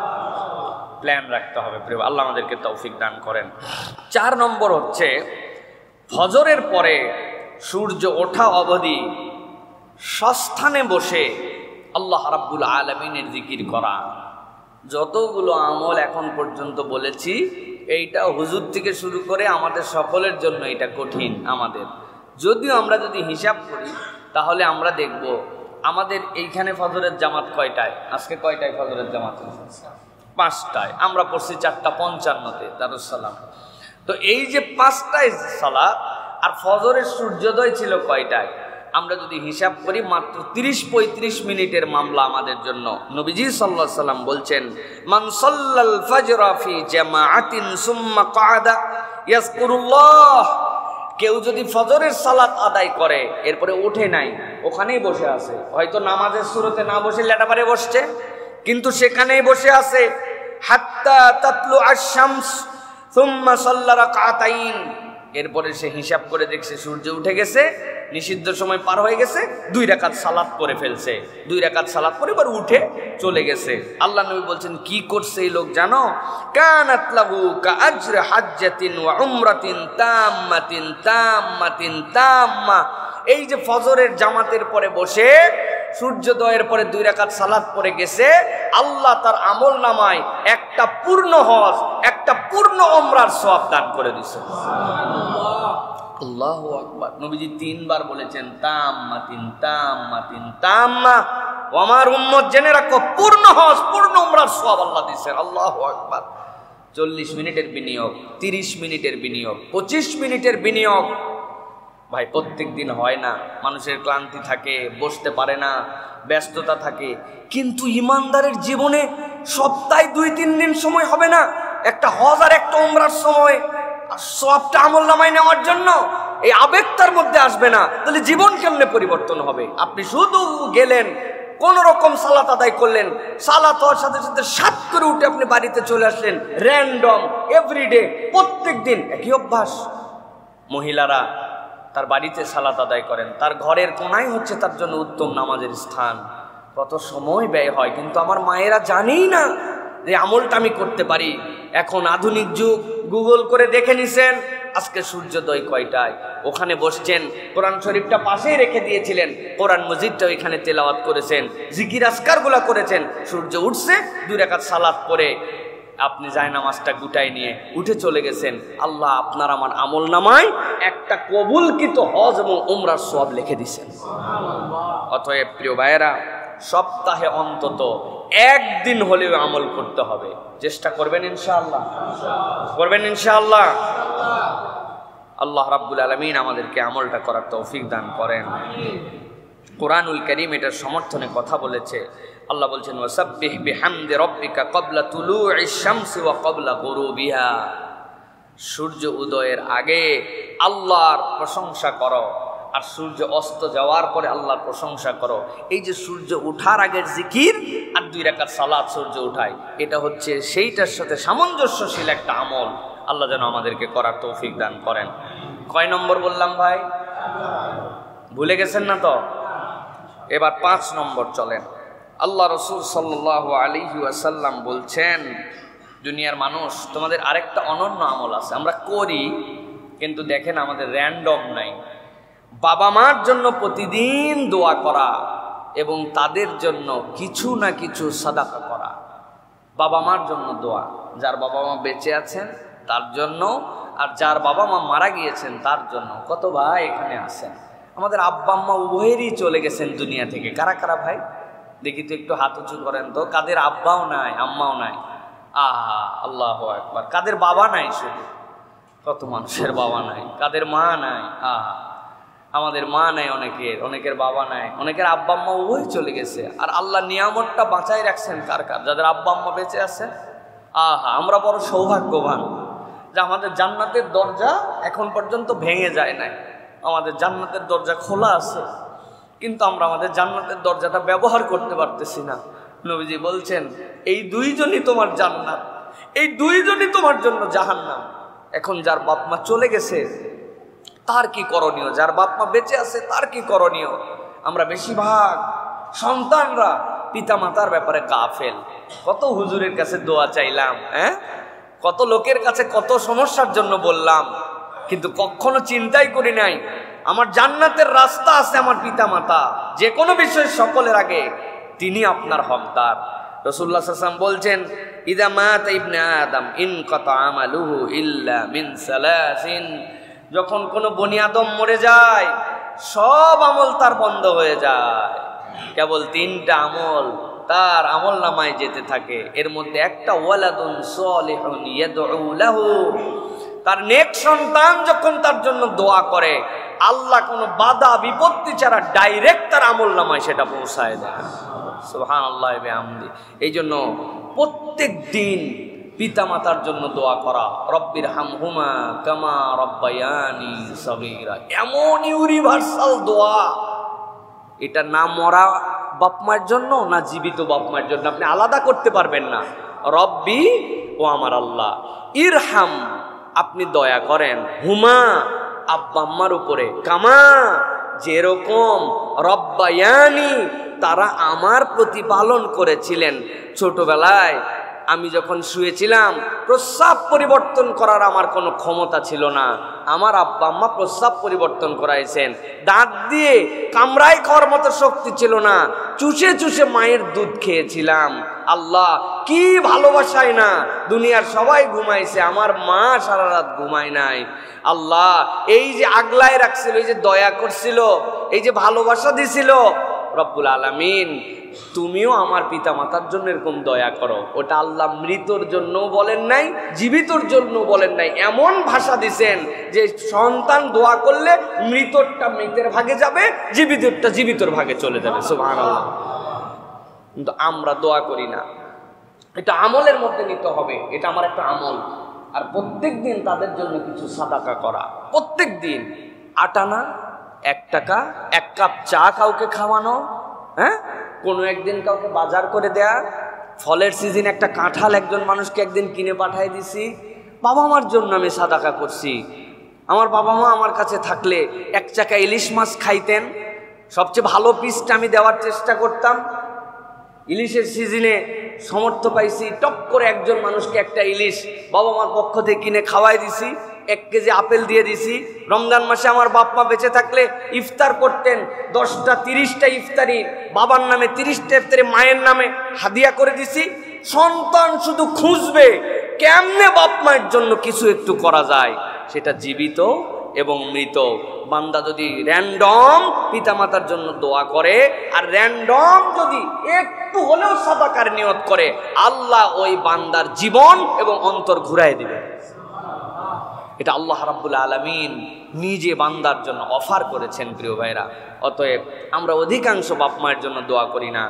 প্ল্যান রাখতে হবে। প্রিয় আল্লাহ আমাদেরকে তৌফিক দান করেন। 4 নম্বর হচ্ছে ফজরের পরে সূর্য ওঠা অবধি সস্থানে বসে আল্লাহ রাব্বুল আলামিনের জিকির করা। যতগুলো আমল এখন পর্যন্ত বলেছি, এইটা হুজুর থেকে শুরু করে আমাদের সকলের জন্য এটা কঠিন। আমাদের যদিও আমরা যদি হিসাব করি তাহলে আমরা দেখব আমাদের এইখানে ফজরের জামাত কয়টায়? আজকে কয়টায় ফজরের জামাত? 5টায়। আমরা পড়ছি 4:55-তে দারুস সালাম। তো এই যে 5টায় সালাত আর ফজরের সূর্যোদয় ছিল কয়টায়? আমরা যদি হিসাব করি মাত্র 30-35 মিনিটের মামলা আমাদের জন্য। নবীজি সাল্লাল্লাহু আলাইহি সাল্লাম বলছেন, মান সাল্লাল ফাজরা ফি জামাআতিন সুম্মা ক্বাদা ইয়াযকুরুল্লাহ, কেউ যদি ফজরের সালাত আদায় করে এরপরে ওঠে নাই, ওখানেই বসে আছে, হয়তো নামাজের শুরুতে না বসে লেটাপারে বসছে, কিন্তু সেখানেই বসে আছে, হাত্তা তাতলু আশ-শামস সুম্মা সাল্লা রাকাতাইন, এরপরে সে হিসাব করে দেখছে সূর্য উঠে গেছে, নিষিদ্ধ সময় পার হয়ে গেছে, 2 রাকাত সালাত করে ফেলছে, 2 রাকাত সালাত করে এবার উঠে চলে গেছে। আল্লাহ নবী বলছেন কি করছে এই লোক জানো? কানাত লাহু কাআজর হাজ্জাতিন ওয়া উমরাতিন তাম্মাতিন তাম্মাতিন তাম্মা। এই যে ফজরের জামাতের পরে বসে সূর্যোদয়ের পরে 2 রাকাত সালাত পড়ে গেছে, আল্লাহ তার আমল নামায় একটা পূর্ণ হজ, একটা পূর্ণ উমরার সওয়াব দান করে দিয়েছে। আল্লাহু আকবার। নবীজি 3 বার বলেছেন তাম্মাতিন তাম্মাতিন তাম্মা। আমার উম্মত জেনে রাখো, পূর্ণ হজ পূর্ণ উমরার সওয়াব আল্লাহ দিয়েছেন। আল্লাহু আকবার। 40 মিনিটের বিনিয়োগ, 30 মিনিটের বিনিয়োগ, 25 মিনিটের বিনিয়োগ ভাই প্রত্যেক দিন হয় না। মানুষের ক্লান্তি থাকে, বসতে পারে না, ব্যস্ততা থাকে, কিন্তু ইমানদারের জীবনে সপ্তাহে 2-3 দিন সময় হবে না একটা হজ আর একটা উমরার সময় সবটা আমল নামায় নেওয়ার জন্য? এই আবেগ তার মধ্যে আসবে না, তাহলে জীবন কেমনে পরিবর্তন হবে? আপনি শুধু গেলেন, কোন রকম সালাত আদায় করলেন, সালাত হওয়ার সাথে সাথে সাত করে উঠে আপনি বাড়িতে চলে আসলেন, র্যান্ডম এভরিডে প্রত্যেক দিন একই অভ্যাস। মহিলারা তার বাড়িতে সালাত আদায় করেন, তার ঘরের কোনাই হচ্ছে তার জন্য উত্তম নামাজের স্থান। কত সময় ব্যয় হয়, কিন্তু আমার মায়েরা জানেই না যে আমলটা আমি করতে পারি। এখন আধুনিক যুগ, গুগল করে দেখে নিছেন আজকে সূর্যোদয় কয়টায়, ওখানে বসছেন, কোরআন শরীফটা পাশেই রেখে দিয়েছিলেন, কোরআন মজিদটা ওইখানে তেলাওয়াত করেছেন, জিকির আজকারগুলা করেছেন, সূর্য উঠছে 2 রাকাত সালাত পড়ে আপনি জায়নামাজটা গুটাই নিয়ে উঠে চলে গেছেন। আল্লাহ আপনার আমার আমল নামায় একটা কবুলকৃত হজ এবং উমরার সওয়াব লিখে দিয়েছেন। অতএব প্রিয় ভাইয়েরা, সপ্তাহে অন্তত 1 দিন হলেও আমল করতে হবে। চেষ্টা করবেন ইনশাআল্লাহ? করবেন ইনশাআল্লাহ? আল্লাহ রাব্বুল আলামিন আমাদেরকে আমলটা করার তৌফিক দান করেন। কোরআনুল কারীম এটার সমর্থনে কথা বলেছে। আল্লাহ বলছেন, ওয়াসাব্বিহ বিহামদি রাব্বিকা ক্বাবলা তুলুইশ শামসি ওয়া ক্বাবলা গুরুবিহা। সূর্য উদয়ের আগে আল্লাহর প্রশংসা করো, আর সূর্য অস্ত যাওয়ার পরে আল্লাহর প্রশংসা করো। এই যে সূর্য ওঠার আগের জিকির আর 2 রাকাত সালাত সূর্য উঠায়, এটা হচ্ছে সেইটার সাথে সামঞ্জস্যশীল একটা আমল। আল্লাহ যেন আমাদেরকে করার তৌফিক দান করেন। কয় নম্বর বললাম ভাই? ভুলে গেছেন না তো? এবার 5 নম্বর চলেন। আল্লাহ রাসূল সাল্লাল্লাহু আলাইহি ওয়াসাল্লাম বলছেন, দুনিয়ার মানুষ, তোমাদের আরেকটা অনন্য আমল আছে, আমরা করি কিন্তু দেখেন আমাদের র্যান্ডম নাই। বাবা মার জন্য প্রতিদিন দোয়া করা এবং তাদের জন্য কিছু না কিছু সাদাকা করা। বাবা মার জন্য দোয়া, যার বাবা মা বেঁচে আছেন তার জন্য, আর যার বাবা মা মারা গিয়েছেন তার জন্য। কত ভাই এখানে আছেন, আমাদের আব্বা আম্মা উভয়েরই চলে গেছেন দুনিয়া থেকে। কারা কারা ভাই দেখি তো, একটু হাত উঁচু করেন তো। কাদের আব্বাও নাই, আম্মাও নাই? আহা, আল্লাহু আকবার। কাদের বাবা নাই? শুধু কত মানুষের বাবা নাই, কাদের মা নাই? আহা, আমাদের মা নেয়, অনেকের বাবা নেয়, অনেকের আব্বা আম্মা ওই চলে গেছে। আর আল্লাহ নিয়ামতটা বাঁচাই রাখছেন কার কার, যাদের আব্বা আম্মা বেঁচে আছে। আহা, আমরা বড় সৌভাগ্যবান যে আমাদের জান্নাতের দরজা এখন পর্যন্ত ভেঙে যায় নাই। আমাদের জান্নাতের দরজা খোলা আছে, কিন্তু আমরা আমাদের জান্নাতের দরজাটা ব্যবহার করতে পারতেছি না। নবীজি বলছেন, এই দুইজনই তোমার জান্নাত, এই দুইজনই তোমার জন্য জাহান্নাম। এখন যার বাপ মা চলে গেছে তার কি করণীয়, যার বাপ মা বেঁচে আছে তার কি করণীয়? আমরা বেশিরভাগ সন্তানরা পিতা মাতার ব্যাপারে গাফেল। কত হুজুরের কাছে দোয়া চাইলাম, কত লোকের কাছে কত সমস্যার জন্য বললাম, কিন্তু কখনো চিন্তাই করি নাই আমার জান্নাতের রাস্তা আছে আমার পিতা মাতা। যে কোনো বিষয় সকলের আগে তিনি আপনার হকদার। রাসূলুল্লাহ সাল্লাল্লাহু আলাইহি ওয়াসাল্লাম বলছেন, ইদা মাতা ইবনে আদম ইনকাতা আমালুহু ইল্লা মিন সালাসিন, যখন কোনো বনি আদম মরে যায় সব আমল তার বন্ধ হয়ে যায়, কেবল 3টা আমল তার আমল নামায় যেতে থাকে। এর মধ্যে একটা ওয়ালাদুন সালিহুন ইয়াদউ লাহু, তার নেক সন্তান যখন তার জন্য দোয়া করে আল্লাহ কোনো বাধা বিপত্তি ছাড়া ডাইরেক্ট তার আমল নামায় সেটা পৌঁছায় দেয়। সুবহানাল্লাহি ওয়া বিহামদিহি। এই জন্য প্রত্যেক দিন পিতা মাতার জন্য দোয়া করা, রব্বির হামহুমা কামা রব্বায়ানি সগীরা, এমন ইউনিভার্সাল দোয়া। এটা না মরা বাপ মায়ের জন্য না জীবিত বাপ মায়ের জন্য, আপনি আলাদা করতে পারবেন না। রব্বি, ও আমার আল্লাহ, ইরহাম, আপনি দয়া করেন, হুমা, আব্বা আম্মার উপরে, কামা, যেরকম রব্বায়ানি, তারা আমার প্রতিপালন করেছিলেন। ছোটবেলায় আমি যখন শুয়েছিলাম প্রস্রাব পরিবর্তন করার আমার কোনো ক্ষমতা ছিল না, আমার আব্বা আম্মা প্রস্রাব পরিবর্তন করাইছেন। দাঁত দিয়ে কামড়ায় খাওয়ার মতো শক্তি ছিল না, চুষে চুষে মায়ের দুধ খেয়েছিলাম। আল্লাহ, কি ভালোবাসায় না, দুনিয়ার সবাই ঘুমাইছে, আমার মা সারা রাত ঘুমায় নাই। আল্লাহ, এই যে আগলায় রাখছিল, এই যে দয়া করছিল, এই যে ভালোবাসা দিছিল, রব্বুল আলামিন তুমিও আমার পিতা মাতার জন্য এরকম দয়া করো। ওটা আল্লাহ মৃতর জন্য বলেন নাই, জীবিতর জন্য বলেন নাই, এমন ভাষা দিছেন যে সন্তান দোয়া করলে মৃতরটা মৃতের ভাগে যাবে, জীবিতরটা জীবিতর ভাগে চলে যাবে। সুবহানাল্লাহ। কিন্তু আমরা দোয়া করি না। এটা আমলের মধ্যে নিতে হবে, এটা আমার একটা আমল। আর প্রত্যেক দিন তাদের জন্য কিছু সাদাকা করা, প্রত্যেক দিন 8 আনা, 1 টাকা, 1 কাপ চা কাউকে খাওয়ানো, কোনো একদিন কাউকে বাজার করে দেয়া, ফলের সিজন একটা কাঁঠাল একজন মানুষকে একদিন কিনে পাঠাই দিছি। বাবা মার জন্য আমি সাদাকা করছি। আমার বাবা মা আমার কাছে থাকলে 1 চাকা ইলিশ মাছ খাইতেন, সবচেয়ে ভালো পিসটা আমি দেওয়ার চেষ্টা করতাম। ইলিশের সিজনে সমর্থ পাইছি, টপ করে একজন মানুষকে একটা ইলিশ বাবা মার পক্ষ থেকে কিনে খাওয়াই দিছি, 1 কেজি আপেল দিয়ে দিছি। রমজান মাসে আমার বাপ মা বেঁচে থাকলে ইফতার করতেন, 10টা 30টা ইফতারি, বাবার নামে 30টা ইফতারি, মায়ের নামে হাদিয়া করে দিছি। সন্তান শুধু খুঁজবে কেমনে বাপ মায়ের জন্য কিছু একটু করা যায়, সেটা জীবিত এবং মৃত। বান্দা যদি র্যান্ডম পিতামাতার জন্য দোয়া করে আর র্যান্ডম যদি একটু হলেও সাদাকার নিয়ত করে, আল্লাহ ওই বান্দার জীবন এবং অন্তর ঘুরাই দিবে। এটা আল্লাহ রাব্বুল আলামিন নিজে বান্দার জন্য অফার করেছেন। প্রিয় ভাইরা, অতএব আমরা অধিকাংশ বাপ মায়ের জন্য দোয়া করি না।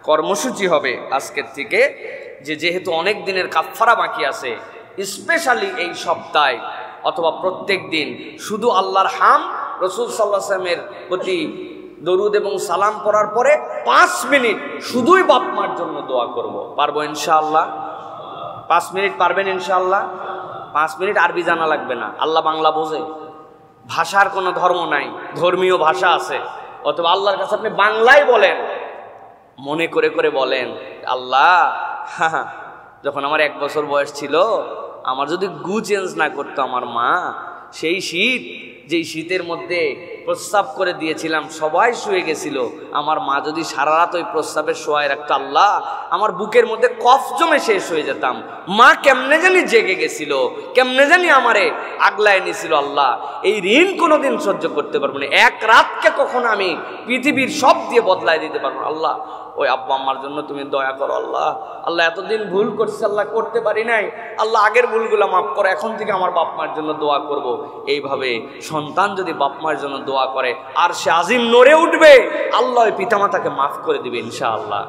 কর্মসূচি হবে আজকের থেকে যে যেহেতু অনেক দিনের কাফফারা বাকি আছে, স্পেশালি এই সপ্তাহে অথবা প্রত্যেক দিন শুধু আল্লাহর হাম, রাসূল সাল্লাল্লাহু আলাইহি ওয়াসাল্লামের প্রতি দরুদ এবং সালাম পড়ার পরে 5 মিনিট শুধুই বাপ মার জন্য দোয়া করব। পারবো ইনশাআল্লাহ? 5 মিনিট পারবেন ইনশাআল্লাহ? 5 মিনিট আরবি জানা লাগবে না, আল্লাহ বাংলা বোঝে, ভাষার কোনো ধর্ম নাই, ধর্মীয় ভাষা আছে। অথবা আল্লাহর কাছে আপনি বাংলায় বলেন, মনে করে করে বলেন, আল্লাহ যখন আমার 1 বছর বয়স ছিল, আমার যদি গু চেঞ্জ না করতো আমার মা, সেই শীত যেই শীতের মধ্যে প্রস্রাব করে দিয়েছিলাম, সবাই শুয়ে গেছিল, আমার মা যদি সারা রাত ওই প্রস্রাবের শোয়ায় রাখতো, আল্লাহ আমার বুকের মধ্যে কফ জমে শেষ হয়ে যেতাম। মা কেমনে জানি জেগে গেছিল, কেমনে জানি আমারে আগলায় নিছিল। আল্লাহ এই ঋণ কোনোদিন সহ্য করতে পারবো না, 1 রাতকে কখনো আমি পৃথিবীর সব দিয়ে বদলায় দিতে পারবো না। আল্লাহ ওই আব্বা আম্মার জন্য তুমি দয়া করো। আল্লাহ আল্লাহ এতদিন ভুল করছি, আল্লাহ করতে পারি নাই, আল্লাহ আগের ভুলগুলো মাফ করো, এখন থেকে আমার বাপ মার জন্য দোয়া করব। এইভাবে সন্তান যদি বাপ মার জন্য দোয়া করে আর সে আজিম নড়ে উঠবে, আল্লাহ ওই পিতামাতাকে মাফ করে দিবে ইনশাআল্লাহ।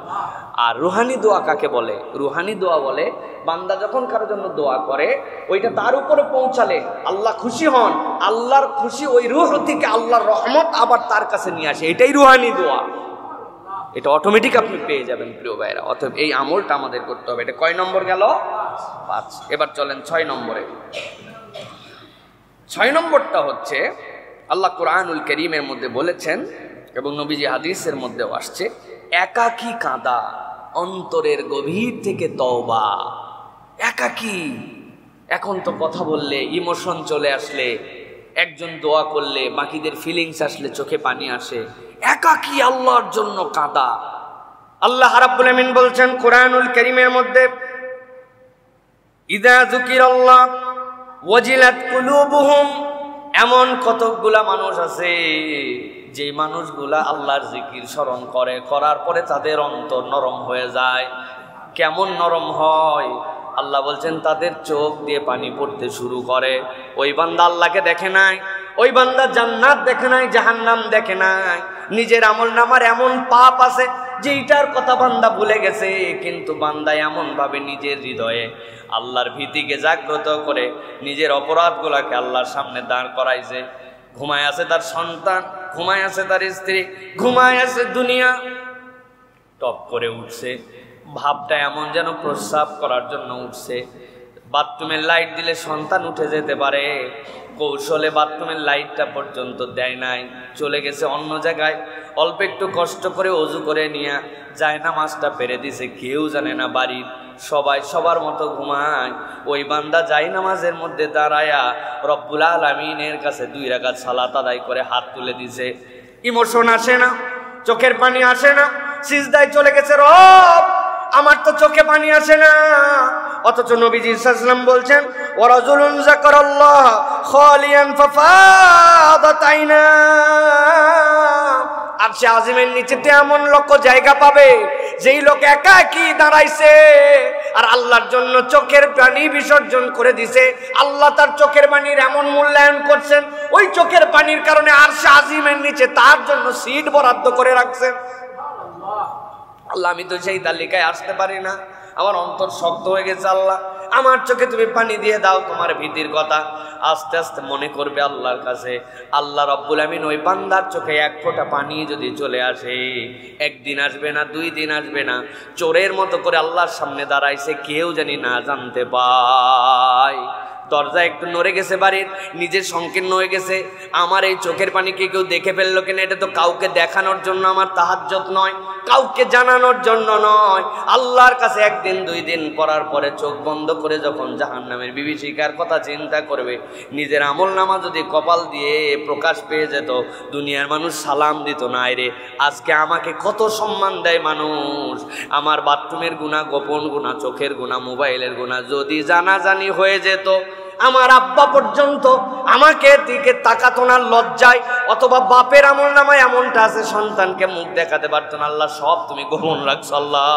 আর রুহানি দোয়া কাকে বলে? রুহানি দোয়া বলে বান্দা যখন কারোর জন্য দোয়া করে ওইটা তার উপরে পৌঁছালে আল্লাহ খুশি হন, আল্লাহর খুশি ওই রূহ থেকে আল্লাহর রহমত আবার তার কাছে নিয়ে আসে, এটাই রুহানি দোয়া। এটা অটোমেটিক আপনি পেয়ে যাবেন প্রিয় ভাইরা। অতএব এই আমলটা আমাদের করতে হবে। এটা কয় নম্বর গেল? 5। এবার চলেন 6 নম্বরে। 6 নম্বরটা হচ্ছে আল্লাহ কুরআনুল কারীমের মধ্যে বলেছেন এবং নবীজি হাদিসের মধ্যেও আসছে, একাকী কাঁদা, অন্তরের গভীর থেকে তওবা। একাকী, এখন তো কথা বললে ইমোশন চলে আসলে, একজন দোয়া করলে বাকিদের ফিলিংস আসলে চোখে পানি আসে, একাকী আল্লাহর জন্য কাঁদা। আল্লাহ রাব্বুল আমিন বলছেন কুরআনুল কারীমের মধ্যে, ইযা যুকিরাল্লাহ ওয়াজিলাত কুলুবুহুম, এমন কতকগুলা মানুষ আছে যে মানুষগুলা আল্লাহর জিকির স্মরণ করে, করার পরে তাদের অন্তর নরম হয়ে যায়। কেমন নরম হয়? আল্লাহ বলছেন তাদের চোখ দিয়ে পানি পড়তে শুরু করে। ওই বান্দা আল্লাহকে দেখে নাই, ওই বান্দা জান্নাত দেখে নাই, জাহান্নাম দেখে নাই। নিজের আমলনামার এমন পাপ আছে যেইটার কথা বান্দা ভুলে গেছে, কিন্তু বান্দা এমন ভাবে নিজের হৃদয়ে আল্লাহর ভীতিকে জাগ্রত করে নিজের অপরাধগুলাকে আল্লাহর সামনে দাঁড় করাইছে। ঘুমায় আছে তার সন্তান, ঘুমায় আছে তার স্ত্রী, ঘুমায় আছে দুনিয়া, টপ করে উঠছে। ভাবটা এমন যেন প্রস্রাব করার জন্য উঠছে। বাথরুমের লাইট দিলে সন্তান উঠে যেতে পারে, কৌশলে বাথরুমের লাইটটা পর্যন্ত দেয় নাই, চলে গেছে অন্য জায়গায়। অল্প একটু কষ্ট করে অজু করে নিয়ে জায়নামাজটা পেরে দিছে, কেউ জানে না বাড়ির সবাই সবার মতো ঘুমায়। ওই বান্দা জায়নামাজের মধ্যে দাঁড়ায়া রব্বুল আলামিনের কাছে 2 রাকাত সালাত আদায় করে হাত তুলে দিছে। ইমোশন আসে না, চোখের পানি আসে না, সিজদায় চলে গেছে, রব আমার তো চোখে পানি আসে না। অথচ নবীজি সাল্লাল্লাহু আলাইহি ওয়াসাল্লাম বলছেন, ওয়ারাজুলুন যাকারাল্লাহ খালিয়ান ফাফাদাত আইনা, আর সে আজিমের নিচেতে এমন লোক জায়গা পাবে যেই লোক একাকী দাঁড়াইছে আর আল্লাহর জন্য চোখের পানি বিসর্জন করে দিছে। আল্লাহ তার চোখের পানির এমন মূল্যায়ন করছেন, ওই চোখের পানির কারণে আর সে আজিমের নিচে তার জন্য সিট বরাদ্দ করে রাখছেন। আল্লাহ আমি তো সেই তালিকায় আসতে পারি না, আমার অন্তর শক্ত হয়ে গেছে, আল্লাহ আমার চোখে তুমি পানি দিয়ে দাও, তোমার ভীতির কথা আস্তে আস্তে মনে করবে আল্লাহর কাছে। আল্লাহ রব্বুল আমিন ওই বান্দার চোখে 1 ফোঁটা পানি যদি চলে আসে, 1 দিন আসবে না, 2 দিন আসবে না, চোরের মতো করে আল্লাহর সামনে দাঁড়াইছে, কেউ জানি না জানতে পায়। দরজা একটু নড়ে গেছে বাড়ির, নিজের সংকীর্ণ হয়ে গেছে, আমার এই চোখের পানিকে কেউ দেখে ফেললো কিনা, এটা তো কাউকে দেখানোর জন্য আমার তাহাজ্জুদ নয়, কাউকে জানানোর জন্য নয়। আল্লাহর কাছে 1 দিন 2 দিন পড়ার পরে চোখ বন্ধ করে যখন জাহান্নামের বিভীষিকার কথা চিন্তা করবে, নিজের আমলনামা যদি কপাল দিয়ে প্রকাশ পেয়ে যেত, দুনিয়ার মানুষ সালাম দিত না। রে আজকে আমাকে কত সম্মান দেয় মানুষ, আমার বাথরুমের গুনাহ, গোপন গুনাহ, চোখের গুনাহ, মোবাইলের গুনাহ যদি জানাজানি হয়ে যেত, আমার আব্বা পর্যন্ত আমাকে দিকে তাকাতো না লজ্জায়, অথবা বাপের আমলনামায় এমনটা আছে সন্তানকে মুখ দেখাতে পারতো না। আল্লাহ সব তুমি গোপন রাখছো, আল্লাহ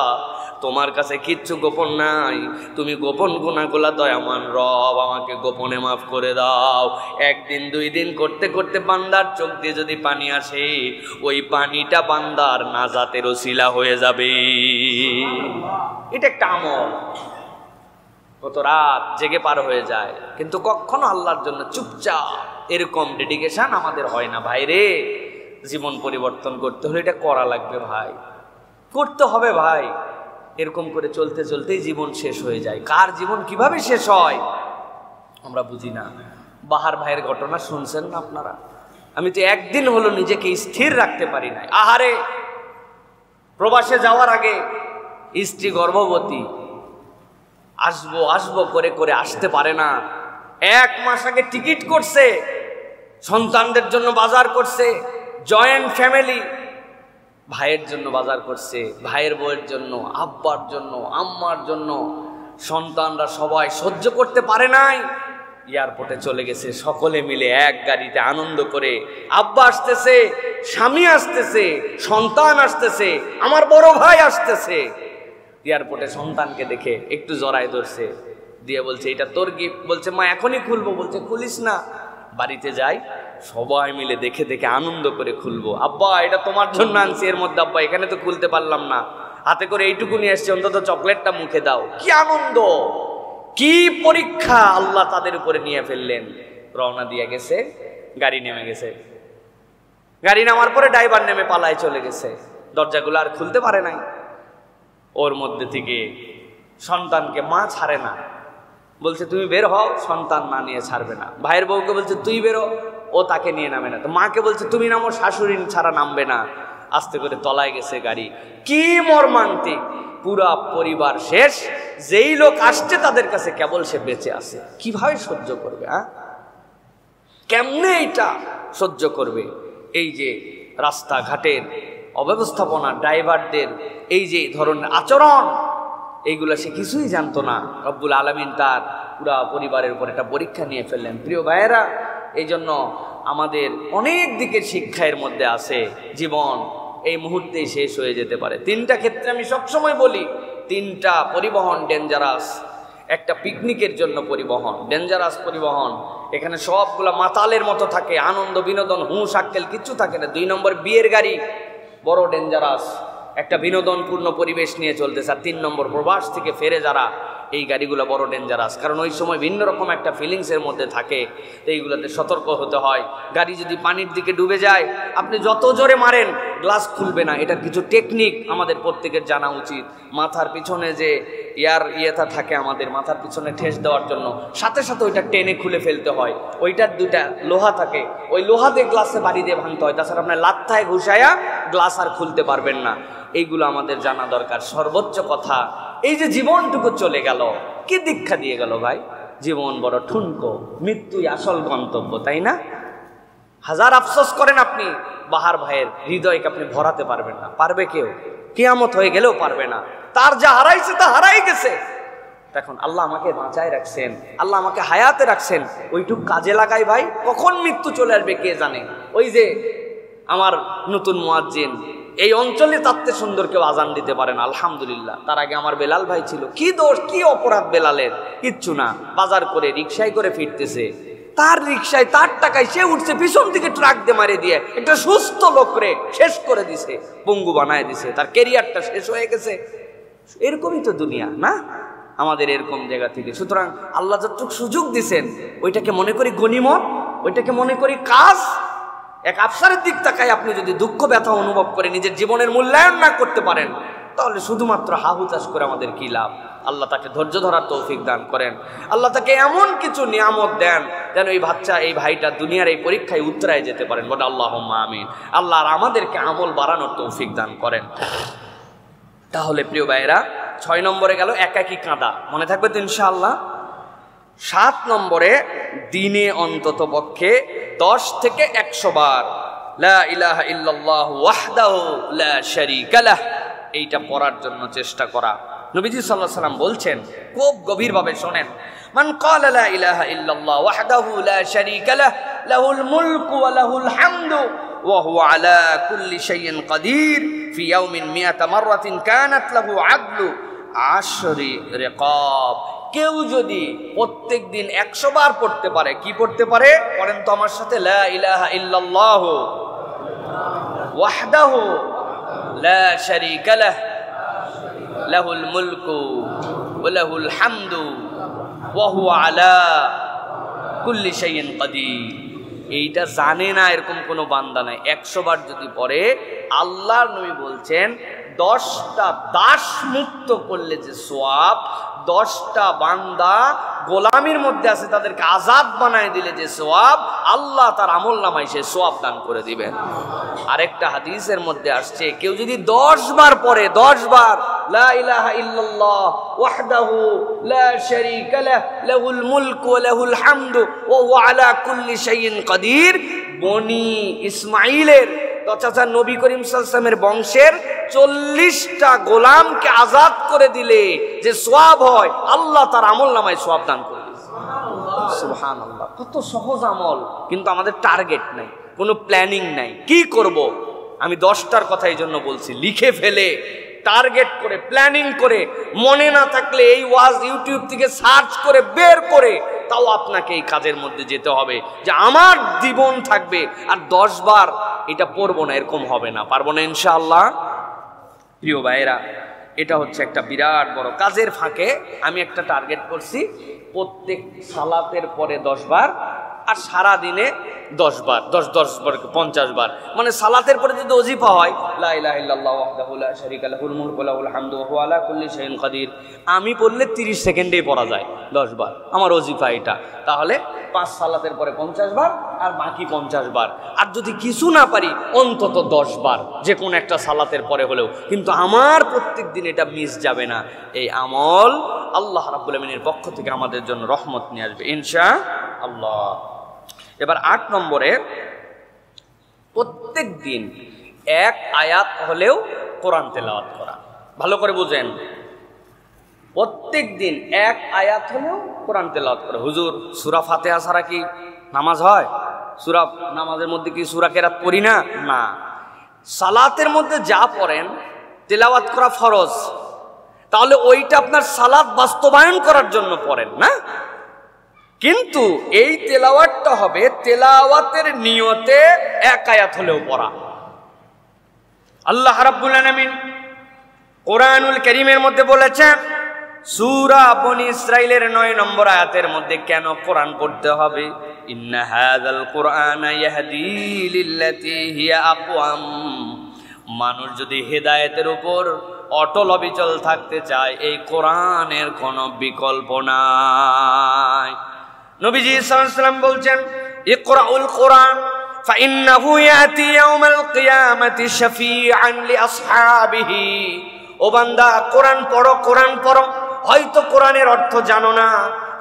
তোমার কাছে কিচ্ছু গোপন নাই, তুমি গোপন গুনাহগুলা দয়ামান রব আমাকে গোপনে মাফ করে দাও। 1 দিন 2 দিন করতে করতে বান্দার চোখ দিয়ে যদি পানি আসে, ওই পানিটা বান্দার নাজাতের ওসিলা হয়ে যাবে। এটা একটা আমল। কত রাত জেগে পার হয়ে যায়, কিন্তু কখনো আল্লাহর জন্য চুপচাপ এরকম ডেডিকেশন আমাদের হয় না। ভাই রে, জীবন পরিবর্তন করতে হলে এটা করা লাগবে ভাই, করতে হবে ভাই। এরকম করে চলতে চলতেই জীবন শেষ হয়ে যায়। কার জীবন কিভাবে শেষ হয় আমরা বুঝি না। বাহার ভাইয়ের ঘটনা শুনছেন না আপনারা? আমি তো 1 দিন হলো নিজেকে স্থির রাখতে পারি নাই। আহারে, প্রবাসে যাওয়ার আগে স্ত্রী গর্ভবতী, আসবো আসবো করে করে আসতে পারে না। 1 মাস আগে টিকিট করছে, সন্তানদের জন্য বাজার করছে, জয়েন্ট ফ্যামিলি, ভাইয়ের জন্য বাজার করছে, ভাইয়ের বউয়ের জন্য, আব্বার জন্য, আম্মার জন্য। সন্তানরা সবাই সহ্য করতে পারে নাই, এয়ারপোর্টে চলে গেছে সকলে মিলে 1 গাড়িতে আনন্দ করে। আব্বা আসতেছে, স্বামী আসতেছে, সন্তান আসতেছে, আমার বড় ভাই আসতেছে। এয়ারপোর্টে সন্তানকে দেখে একটু জড়ায় ধরছে, দিয়ে বলছে এটা তোর গিফট। বলছে মা এখনই খুলবো। বলছে খুলিস না, বাড়িতে যাই, সবাই মিলে দেখে দেখে আনন্দ করে খুলবো। আব্বা এটা তোমার জন্য আনছি, এর মধ্যে আব্বা এখানে তো খুলতে পারলাম না, হাতে করে এইটুকু নিয়ে এসছি, অন্তত চকলেটটা মুখে দাও। কি আনন্দ, কি পরীক্ষা আল্লাহ তাদের উপরে নিয়ে ফেললেন। রওনা দিয়ে গেছে, গাড়ি নেমে গেছে, গাড়ি নামার পরে ড্রাইভার নেমে পালায় চলে গেছে, দরজাগুলো আর খুলতে পারে নাই। ওর মধ্যে থেকে সন্তানকে মা ছাড়ে না, বলছে তুমি বের হও, সন্তান না নিয়ে ছাড়বে না। ভাইয়ের বউকে বলছে তুই বেরো, ও তাকে নিয়ে নামে না। তো মাকে বলছে তুমি নামো, শাশুড়ি ছাড়া নামবে না। আস্তে করে তলায় গেছে গাড়ি। কি মর্মান্তিক, পুরা পরিবার শেষ। যেই লোক আসছে তাদের কাছে কেবল সে বেঁচে আছে। কিভাবে সহ্য করবে? কেমনে এটা সহ্য করবে? এই যে রাস্তাঘাটের অব্যবস্থাপনা, ড্রাইভারদের এই যে ধরনের আচরণ, এইগুলো সে কিছুই জানতো না। রব্বুল আলামিন তার পুরা পরিবারের উপর একটা পরীক্ষা নিয়ে ফেললেন। প্রিয় ভাইয়েরা, এই জন্য আমাদের অনেক দিকের শিক্ষা এর মধ্যে আছে। জীবন এই মুহূর্তেই শেষ হয়ে যেতে পারে। তিনটা ক্ষেত্রে আমি সবসময় বলি, তিনটা পরিবহন ডেঞ্জারাস। একটা পিকনিকের জন্য পরিবহন, ডেঞ্জারাস পরিবহন, এখানে সবগুলা মাতালের মতো থাকে, আনন্দ বিনোদন হুঁশ আক্কেল কিচ্ছু থাকে না। 2 নম্বর বিয়ের গাড়ি, বড় ডেঞ্জারাস, একটা বিনোদনপূর্ণ পরিবেশ নিয়ে চলতেছে। আর 3 নম্বর প্রবাস থেকে ফেরে যারা, এই গাড়িগুলো বড় ডেঞ্জারাস, কারণ ওই সময় ভিন্ন রকম একটা ফিলিংসের মধ্যে থাকে। তো এইগুলোতে সতর্ক হতে হয়। গাড়ি যদি পানির দিকে ডুবে যায়, আপনি যত জোরে মারেন গ্লাস খুলবে না। এটার কিছু টেকনিক আমাদের প্রত্যেকের জানা উচিত। মাথার পিছনে যে ইয়েটা থাকে, আমাদের মাথার পিছনে ঠেস দেওয়ার জন্য, সাথে সাথে ওইটা টেনে খুলে ফেলতে হয়। ওইটার 2টা লোহা থাকে, ওই লোহা দিয়ে গ্লাসে বাড়ি দিয়ে ভাঙতে হয়। তাছাড়া আপনার লাত্থায় ঘুষায়া গ্লাস আর খুলতে পারবেন না। এইগুলো আমাদের জানা দরকার। সর্বোচ্চ কথা, এই যে জীবনটুকু চলে গেল, কি দীক্ষা দিয়ে গেল ভাই? জীবন বড় ঠুনকো, মৃত্যুই আসল গন্তব্য, তাই না? হাজার আফসোস করেন আপনি, বাহার ভাইয়ের হৃদয়কে আপনি ভরাতে পারবেন না। পারবে কেউ? কিয়ামত হয়ে গেলেও পারবে না। তার যা হারাইছে তা হারাই গেছে। এখন আল্লাহ আমাকে বাঁচায় রাখছেন, আল্লাহ আমাকে হায়াতে রাখছেন, ওইটুক কাজে লাগাই ভাই। কখন মৃত্যু চলে আসবে কে জানে। ওই যে আমার নতুন মুয়াজ্জিন, এই অঞ্চলে তাতে সুন্দর কেউ আজান দিতে পারেন, আলহামদুলিল্লাহ। তার আগে আমার বেলাল ভাই ছিল। কি দোষ, কি অপরাধ বেলালের? কিচ্ছু না, বাজার করে রিক্সায় করে ফিরতেছে, তার রিক্সায় তার টাকায় সে উঠছে, পিছন থেকে ট্রাক দিয়ে মারিয়ে দিয়ে একটা সুস্থ লোকরে শেষ করে দিছে, পঙ্গু বানায় দিছে, তার ক্যারিয়ারটা শেষ হয়ে গেছে। এরকমই তো দুনিয়া না আমাদের, এরকম জায়গা থেকে। সুতরাং আল্লাহ যতটুকু সুযোগ দিছেন, ওইটাকে মনে করি গনিমত, ওইটাকে মনে করি কাজ। এক আফসারের দিক তাকায় আপনি যদি দুঃখ ব্যথা অনুভব করে নিজের জীবনের মূল্যায়ন না করতে পারেন, তাহলে শুধুমাত্র হাহুতাশ করে আমাদের কি লাভ? আল্লাহ তাকে ধৈর্য ধরার তৌফিক দান করেন। আল্লাহ তাকে এমন কিছু নিয়ামত দেন যেন এই বাচ্চা, এই ভাইটা দুনিয়ার এই পরীক্ষায় উত্তরায় যেতে পারেন। বলে আল্লাহুম্মা আমিন। আল্লাহ আর আমাদেরকে আমল বাড়ানোর তৌফিক দান করেন। তাহলে প্রিয় ভাইয়েরা, 6 নম্বরে গেল একাকী কাঁদা, মনে থাকবে তো ইনশাআল্লাহ। 7 নম্বরে দিনে অন্তত পক্ষে 10 থেকে 100 বার লা ইলাহা ইল্লাল্লাহু ওয়াহদাহু লা শারীকা লাহ, এইটা পড়ার জন্য চেষ্টা করা। নবীজি সাল্লাল্লাহু আলাইহি ওয়াসাল্লাম বলছেন, খুব গভীরভাবে শোনেন, মান ক্বালা লা ইলাহা ইল্লাল্লাহ ওয়াহদাহু লা শারীকা লাহ লাহুল মুলকু ওয়া লাহুল হামদু ওয়া হুয়া আলা কুল্লি শাইইন কাদির ফি ইয়াউমিন 100 মাররাতিন কানাত লাহু আদলু 10 রিকাব। কেউ যদি প্রত্যেক দিন 100 বার পড়তে পারে, কি পড়তে পারে? পড়েন তো আমার সাথে, লা ইলাহা ইল্লাল্লাহু ওয়াহদাহু লা শারীকা লাহ লাহুল মুলকু ওয়া লাহুল হামদু ওয়া হুয়া আলা কুল্লি শাইইন কাদির। এইটা জানে না এরকম কোনো বান্দা নাই। 100 বার যদি পড়ে, আল্লাহর নবী বলছেন 10টা দাস মুক্ত করলে যে সওয়াব, 10টা বান্দা গোলামির মধ্যে আছে তাদেরকে আজাদ বানায় দিলে যে সওয়াব, আল্লাহ তার আমল নামায় সে সওয়াব দান করে দিবেন। আরেকটা হাদিসের মধ্যে আসছে, কেউ যদি 10 বার পড়ে, 10 বার লা ইলাহা ইল্লাল্লাহ ওয়াহদাহু লা শারীকা লাহ লাহুল মুলকু ওয়া লাহুল হামদু ওয়া হুয়া আলা কুল্লি শাইইন কাদির, বনি ইসমাইলের চাচা নবী করিম সাল্লাল্লাহু আলাইহি ওয়াসাল্লামের বংশের 40টা গোলামকে আজাদ করে দিলে যে সওয়াব হয়, আল্লাহ তার আমল নামায় সওয়াব দান করে দিবেন। সুবহানাল্লাহ, কত সহজ আমল, কিন্তু আমাদের টার্গেট নাই, কোনো প্ল্যানিং নাই। কি করব? আমি 10টার কথা এই জন্য বলছি, লিখে ফেলে টার্গেট করে প্ল্যানিং করে, মনে না থাকলে এই ওয়াজ ইউটিউব থেকে সার্চ করে বের করে তাও আপনাকে এই কাজের মধ্যে যেতে হবে, যে আমার জীবন থাকবে আর 10 বার এটা পড়বো না, এরকম হবে না, পারবো না ইনশাআল্লাহ। প্রিয় ভাইয়েরা, এটা হচ্ছে একটা বিরাট বড় কাজের ফাঁকে আমি একটা টার্গেট করছি, প্রত্যেক সালাতের পরে 10 বার আর সারা দিনে 10 বার, 10 বার 50 বার, মানে সালাতের পরে যদি ওজিফা হয় লা ইলাহা ইল্লাল্লাহু ওয়াহদাহু লা শারীকা লাহুল মুলকু ওয়া লাহুল হামদু ওয়া হুয়া আলা কুল্লি শাইইন কাদির, আমি পড়লে 30 সেকেন্ডেই পড়া যায় 10 বার, আমার ওজিফা এটা। তাহলে 5 সালাতের পরে 50 বার আর বাকি 50 বার, আর যদি কিছু না পারি অন্তত 10 বার যে কোনো একটা সালাতের পরে হলেও, কিন্তু আমার প্রত্যেক দিন এটা মিস যাবে না। এই আমল আল্লাহ রাব্বুল আমিনের পক্ষ থেকে আমাদের জন্য রহমত নিয়ে আসবে ইনশাআল্লাহ। এবার 8 নম্বরে, প্রত্যেক দিন 1 আয়াত হলেও কোরআন তেলাওয়াত করা। ভালো করে বুঝেন, প্রত্যেক দিন 1 আয়াত হলেও কোরআন তেলাওয়াত করা। হুজুর সূরা ফাতিহা ছাড়া কি নামাজ হয়? নামাজের মধ্যে কি সূরা কেরাত পড়ি না? না, সালাতের মধ্যে যা পড়েন তেলাওয়াত করা ফরজ, তাহলে ওইটা আপনার সালাত বাস্তবায়ন করার জন্য পড়েন না, কিন্তু এই তেলাওয়াতটা হবে তেলাওয়াতের নিয়তে 1 আয়াত হলেও পড়া। আল্লাহ রাব্বুল আলামিন কোরআনুল কারীমের মধ্যে বলেছেন, সূরা বনী ইসরাঈলের 9 নম্বর আয়াতের মধ্যে কেন কোরআন পড়তে হবে, ইন্না হাযাল কুরআনা ইয়াহদি লিল্লাতী হিয়া আকওয়াম। মানুষ যদি হেদায়েতের উপর অটল অবিচল থাকতে চায়, এই কোরআনের কোনো বিকল্প নাই। নবীজি সাল্লাল্লাহু আলাইহি ওয়াসাল্লাম বলছেন, ইকরাউল কোরআন ফাইন্নাহু ইয়াতি ইয়াউমাল কিয়ামাতি শাফিআন লিআসহাবিহি। ও বান্দা, কোরআন পড়ো, কোরআন পড়ো। হয়তো কোরআনের অর্থ জানো না,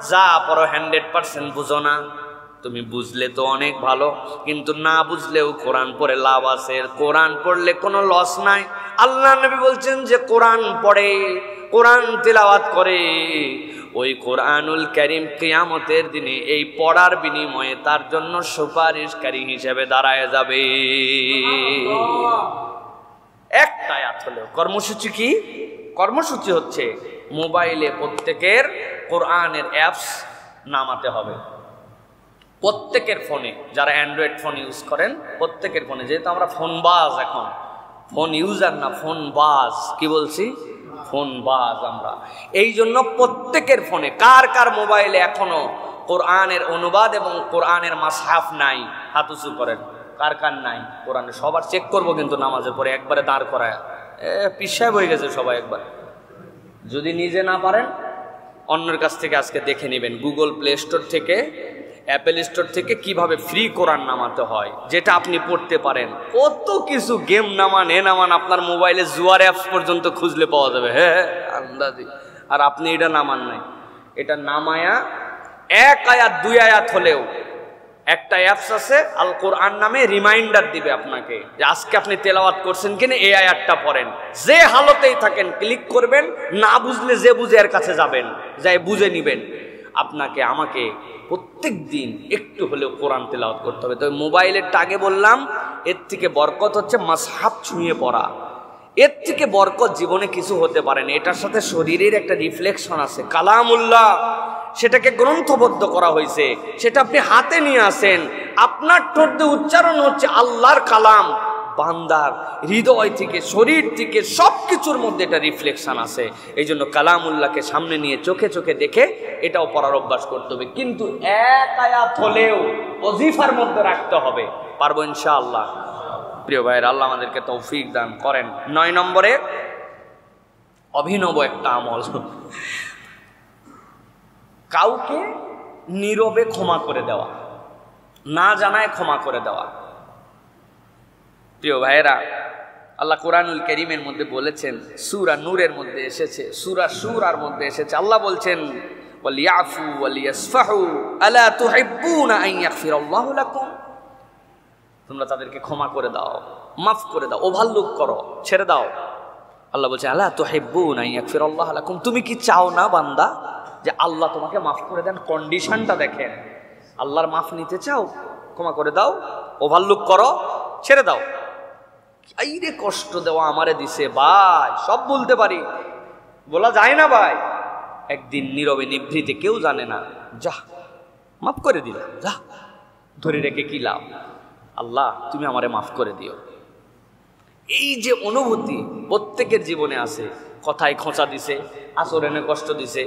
যা পড়ো 100% বুঝো না, তুমি বুঝলে তো অনেক ভালো, কিন্তু না বুঝলেও কোরআন পড়ে লাভ আছে, কোরআন পড়লে কোনো লস নাই। আল্লাহ নবী বলছেন যে কোরআন পড়ে, কোরআন তিলাওয়াত করে, ওই কোরআনুল কারীম কিয়ামতের দিনে এই পড়ার বিনিময়ে তার জন্য সুপারিশকারী হিসেবে দাঁড়ায় যাবে। একটা আয়াত হলেও। কর্মসূচি কি? কর্মসূচি হচ্ছে মোবাইলে প্রত্যেকের কোরআনের অ্যাপস নামাতে হবে, প্রত্যেকের ফোনে, যারা অ্যান্ড্রয়েড ফোন ইউজ করেন প্রত্যেকের ফোনে, যেহেতু আমরা ফোনবাজ, এখন ফোন ইউজার না ফোনবাজ, কি বলছি? ফোনবাজ আমরা। এই জন্য প্রত্যেকের ফোনে, কার কার মোবাইলে এখনো কোরআনের অনুবাদ এবং কোরআনের মাসহাফ নাই, হাত উঁচু করেন। কার কার নাই কোরআনে? সবার চেক করবো কিন্তু নামাজের পরে একবারে দাঁড় করায়, পিছায় বয়ে গেছে সবাই। একবার যদি নিজে না পারেন অন্যের কাছ থেকে আজকে দেখে নেবেন, গুগল প্লে স্টোর থেকে, অ্যাপেল স্টোর থেকে কিভাবে ফ্রি কোরআন নামাতে হয়, যেটা আপনি পড়তে পারেন। কত কিছু গেম নামান, নামান, আপনার মোবাইলে জুয়ার অ্যাপস পর্যন্ত খুঁজলে পাওয়া যাবে। হ্যাঁ আন্দাজি। আর আপনি এটা নামান নাই, এটা নামায়া 1 আয়াত 2 আয়াত হলেও, একটা অ্যাপস আছে আল কোরআন নামে, রিমাইন্ডার দিবে আপনাকে যে আজকে আপনি তেলাওয়াত করছেন কিনা, এই আয়াতটা পড়েন। যে হালতেই থাকেন ক্লিক করবেন, না বুঝলে যে বুঝে এর কাছে যাবেন, যাই বুঝে নিবেন। আপনাকে আমাকে প্রত্যেক দিন একটু হলেও কোরআন তেলাওয়াত করতে হবে। তবে মোবাইলের টাগে বললাম, এর থেকে বরকত হচ্ছে মাসহাফ ছুঁয়ে পড়া, এর থেকে বরকত জীবনে কিছু হতে পারে না। এটার সাথে শরীরের একটা রিফ্লেকশন আছে, কালামুল্লাহ, সেটাকে গ্রন্থবদ্ধ করা হয়েছে, সেটা আপনি হাতে নিয়ে আসেন, আপনার ঠোঁট দিয়ে উচ্চারণ হচ্ছে আল্লাহর কালাম, বান্দার হৃদয় থেকে, শরীর থেকে, সব কিছুর মধ্যে এটা রিফ্লেকশন আছে। এই জন্য কালামুল্লাহকে সামনে নিয়ে চোখে চোখে দেখে এটাও পড়ার অভ্যাস করতে হবে, কিন্তু 1 আয়াত হলেও ওজিফার মধ্যে রাখতে হবে। পারবো ইনশাআল্লাহ? প্রিয় ভাইয়ের, আল্লাহ আমাদেরকে তৌফিক দান করেন। 9 নম্বরে, অভিনব একটা আমল, কাউকে নীরবে ক্ষমা করে দেওয়া, না জানায় ক্ষমা করে দেওয়া। প্রিয় ভাইয়েরা, আল্লাহ কোরআনুল কারীমের মধ্যে বলেছেন, সূরা নূরের মধ্যে এসেছে, সূরা শূরার মধ্যে এসেছে, আল্লাহ বলছেন ওয়ালিয়াফু ওয়ালিয়াসফাহু আলা তুহিব্বুনা আন ইয়াগফিরাল্লাহু লাকুম। তোমরা তাদেরকে ক্ষমা করে দাও, মাফ করে দাও, ওভারলুক করো, ছেড়ে দাও। আল্লাহ বলছে আলা তুহিব্বুনা আন ইয়াগফিরাল্লাহু লাকুম, তুমি কি চাও না বান্দা যে আল্লাহ তোমাকে মাফ করে দেন? কন্ডিশনটা দেখেন, আল্লাহর মাফ নিতে চাও, ক্ষমা করে দাও, ওভারলুক করো, ছেড়ে দাও। আইরে কষ্ট দেওয়া আমারে দিছে ভাই, সব বলতে পারি, বলা যায় না ভাই। একদিন নীরবে নিভৃতে, কেউ জানে না, যা মাফ করে দিলাম, যা ধরে রেখে কি লাভ, আল্লাহ তুমি আমারে মাফ করে দিও। এই যে অনুভূতি প্রত্যেকের জীবনে আছে। কথায় খোঁচা দিছে, আচরণে কষ্ট দিছে,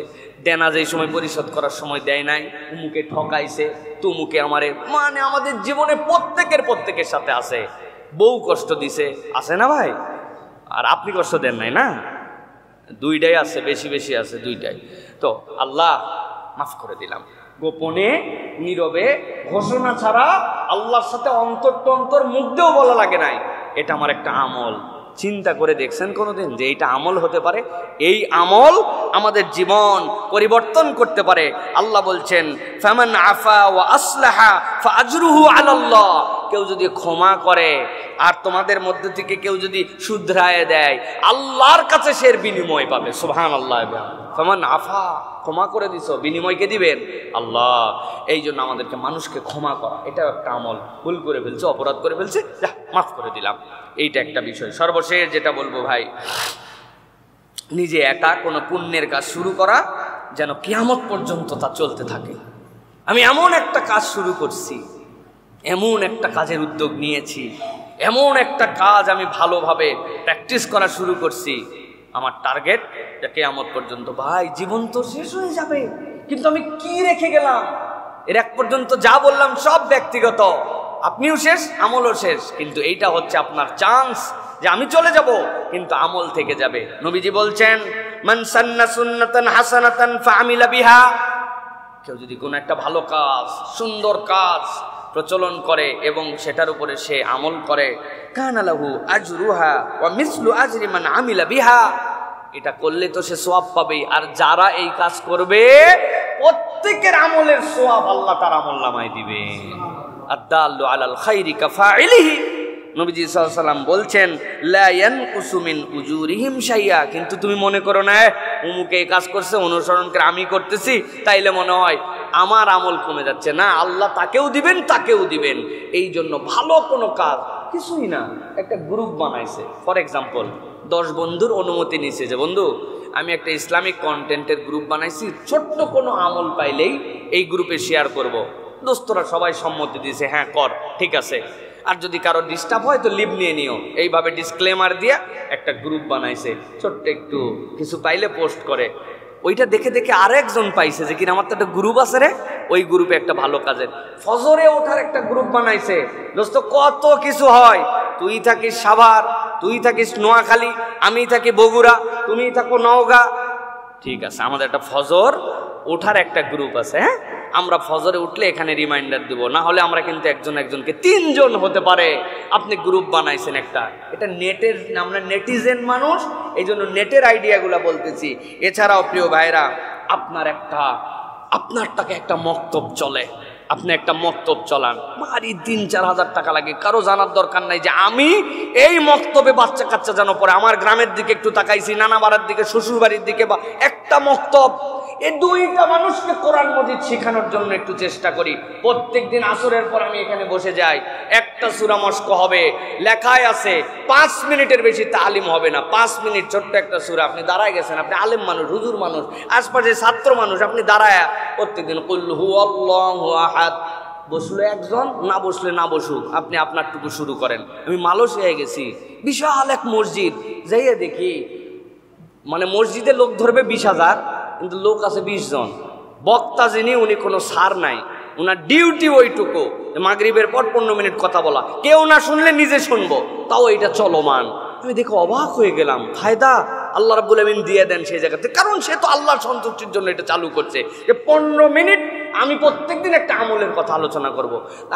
দেনা যেই সময় পরিশোধ করার সময় দেয় নাই, উমুকে ঠকাইছে, তুমুকে আমারে, মানে আমাদের জীবনে প্রত্যেকের সাথে আছে। বউ কষ্ট দিছে, আছে না ভাই? আর আপনি কষ্ট দেন নাই না? দুইটাই আছে, বেশি আছে দুইটাই। তো আল্লাহ মাফ করে দিলাম। গোপনে নীরবে ঘোষণা ছাড়া আল্লাহর সাথে অন্তর টু অন্তর মুখ দিয়েও বলা লাগে নাই, এটা আমার একটা আমল। চিন্তা করে দেখছেন কোনোদিন যে এইটা আমল হতে পারে? এই আমল আমাদের জীবন পরিবর্তন করতে পারে। আল্লাহ বলছেন ফামান আফা ওয়া আসলাহা ফাআজরুহু আলাল্লাহ। কেউ যদি ক্ষমা করে আর তোমাদের মধ্যে থেকে কেউ যদি শুধরায় দেয়, আল্লাহর কাছে সে বিনিময় পাবে। সুবহানাল্লাহ। ফামান আফা, ক্ষমা করে দিছো, বিনিময়কে দিবেন আল্লাহ। এই জন্য আমাদেরকে মানুষকে ক্ষমা করা, এটাও একটা আমল। ভুল করে ফেলছে, অপরাধ করে ফেলছে, যা মাফ করে দিলাম, এইটা একটা বিষয়। সর্বশেষ যেটা বলবো ভাই, নিজে একা কোনো পুণ্যের কাজ শুরু করা যেন কিয়ামত পর্যন্ত তা চলতে থাকে। আমি এমন একটা কাজ শুরু করছি, এমন একটা কাজের উদ্যোগ নিয়েছি, এমন একটা কাজ আমি ভালোভাবে প্র্যাকটিস করা শুরু করছি, আমার টার্গেট যে কিয়ামত পর্যন্ত। ভাই জীবন তো শেষ হয়ে যাবে, কিন্তু আমি কি রেখে গেলাম? এর এক পর্যন্ত যা বললাম সব ব্যক্তিগত, আপনিও শেষ, আমলও শেষ, কিন্তু এইটা হচ্ছে আপনার চান্স যে আমি চলে যাব, কিন্তু আমল থেকে যাবে। নবীজি বলছেন মান সান্না সুন্নাতান হাসানাতান ফাআমিলা বিহা। কেউ যদি কোনো একটা ভালো কাজ, সুন্দর কাজ প্রচলন করে এবং সেটার উপরে সে আমল করে, কানা লাহু আজরুহা ওয়া মিসলু আজরি মান আমিলা বিহা। এটা করলে তো সে সওয়াব পাবে, আর যারা এই কাজ করবে প্রত্যেকের আমলের সওয়াব আল্লাহ তার আমলনামায় দিবে। আদ-দাল্লু আলাল খাইরি কাফাইলিহি। নবীজি সাল্লাল্লাহু আলাইহি ওয়াসাল্লাম বলছেন লা ইয়ানকুসু মিন উজুরিহিম শাইয়া। কিন্তু তুমি মনে করো না অমুকে এই কাজ করছে, অনুসরণ করে আমি করতেছি, তাইলে মনে হয় আমার আমল কমে যাচ্ছে। না, আল্লাহ তাকেও দিবেন, তাকেও দিবেন। এই জন্য ভালো কোনো কাজ কিছুই না, একটা গ্রুপ বানাইছে। ফর এক্সাম্পল 10 বন্ধুর অনুমতি নিছে যে বন্ধু আমি একটা ইসলামিক কন্টেন্টের গ্রুপ বানাইছি, ছোট্ট কোনো আমল পাইলেই এই গ্রুপে শেয়ার করব। দোস্তরা সবাই সম্মতি দিয়েছে, হ্যাঁ কর, ঠিক আছে। আর যদি কারো ডিস্টার্ব হয় তো লিভ নিয়ে নিও। এইভাবে ডিসক্লেমার দিয়ে একটা গ্রুপ বানাইছে, ছোট্ট একটু কিছু পাইলে পোস্ট করে। ওইটা দেখে দেখে আরেকজন পাইছে যে কিনা আমার তো একটা গ্রুপ আছে রে, ওই গ্রুপে একটা ভালো কাজের ফজরে ওঠার একটা গ্রুপ বানাইছে। দোস্ত কত কিছু হয়, তুই থাকিস সাভার, তুই থাকিস নোয়াখালী, আমি থাকি বগুড়া, তুমি থাকো নওগাঁ, ঠিক আছে, আমাদের একটা ফজর ওঠার একটা গ্রুপ আছে। হ্যাঁ, আমরা ফজরে উঠলে এখানে রিমাইন্ডার দিব, না হলে আমরা কিন্তু একজনকে 3 জন হতে পারে। আপনি গ্রুপ বানাইছেন একটা, এটা নেটের, আমরা নেটিজেন মানুষ, এই জন্য নেটের আইডিয়াগুলো বলতেছি। এছাড়াও প্রিয় ভাইরা, আপনার টাকা একটা মক্তব চলে, আপনি একটা মক্তব চালান, বাড়ি 3-4 হাজার টাকা লাগে, কারো জানার দরকার নাই যে আমি এই মক্তবে বাচ্চা কাচ্চা যেন পড়ে। আমার গ্রামের দিকে একটু তাকাইছি, নানা বাড়ির দিকে, শ্বশুর বাড়ির দিকে, বা একটা মক্তব, এই 2টা মানুষকে কোরআন মজিদ শেখানোর জন্য একটু চেষ্টা করি। প্রত্যেকদিন আসরের পর আমি এখানে বসে যাই, একটা সূরা মস্ক হবে, লেখায় আছে 5 মিনিটের বেশি তালিম হবে না, 5 মিনিট ছোট্ট একটা সূরা। আপনি দাঁড়ায় গেছেন, আপনি আলেম মানুষ, হুজুর মানুষ, আশপাশে ছাত্র মানুষ, আপনি দাঁড়ায় প্রত্যেকদিন কুল হুয়াল্লাহু আহাদ, বসলে একজন, না বসলে না বসুক, আপনি আপনারটুকু শুরু করেন। আমি মালয়েশিয়ায় গেছি, বিশাল এক মসজিদ, যাইয়ে দেখি মানে মসজিদে লোক ধরবে 20,000, কিন্তু লোক আছে 20 জন। বক্তা যিনি, উনি কোনো সার নাই, উনার ডিউটি ওইটুকু, মাগরিবের পর 15 মিনিট কথা বলা, কেউ না শুনলে নিজে শুনবো, তাও এটা চলমান। আমি দেখে অবাক হয়ে গেলাম। ফায়দা আল্লাহ রাব্বুল আমিন দিয়ে দেন সেই জায়গাতে, কারণ সে তো আল্লাহর সন্তুষ্টির জন্য এটা চালু করছে যে 15 মিনিট আমি প্রত্যেকদিন একটা আমলের কথা আলোচনা করব।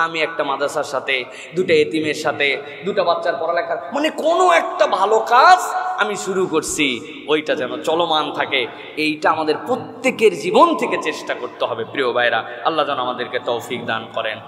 আমি একটা মাদ্রাসার সাথে, 2টা এতিমের সাথে, 2টা বাচ্চার পড়ালেখার, মানে কোনো একটা ভালো কাজ আমি শুরু করছি, ওইটা যেন চলমান থাকে। এইটা আমাদের প্রত্যেকের জীবন থেকে চেষ্টা করতে হবে প্রিয় ভাইরা। আল্লাহ যেন আমাদেরকে তৌফিক দান করেন।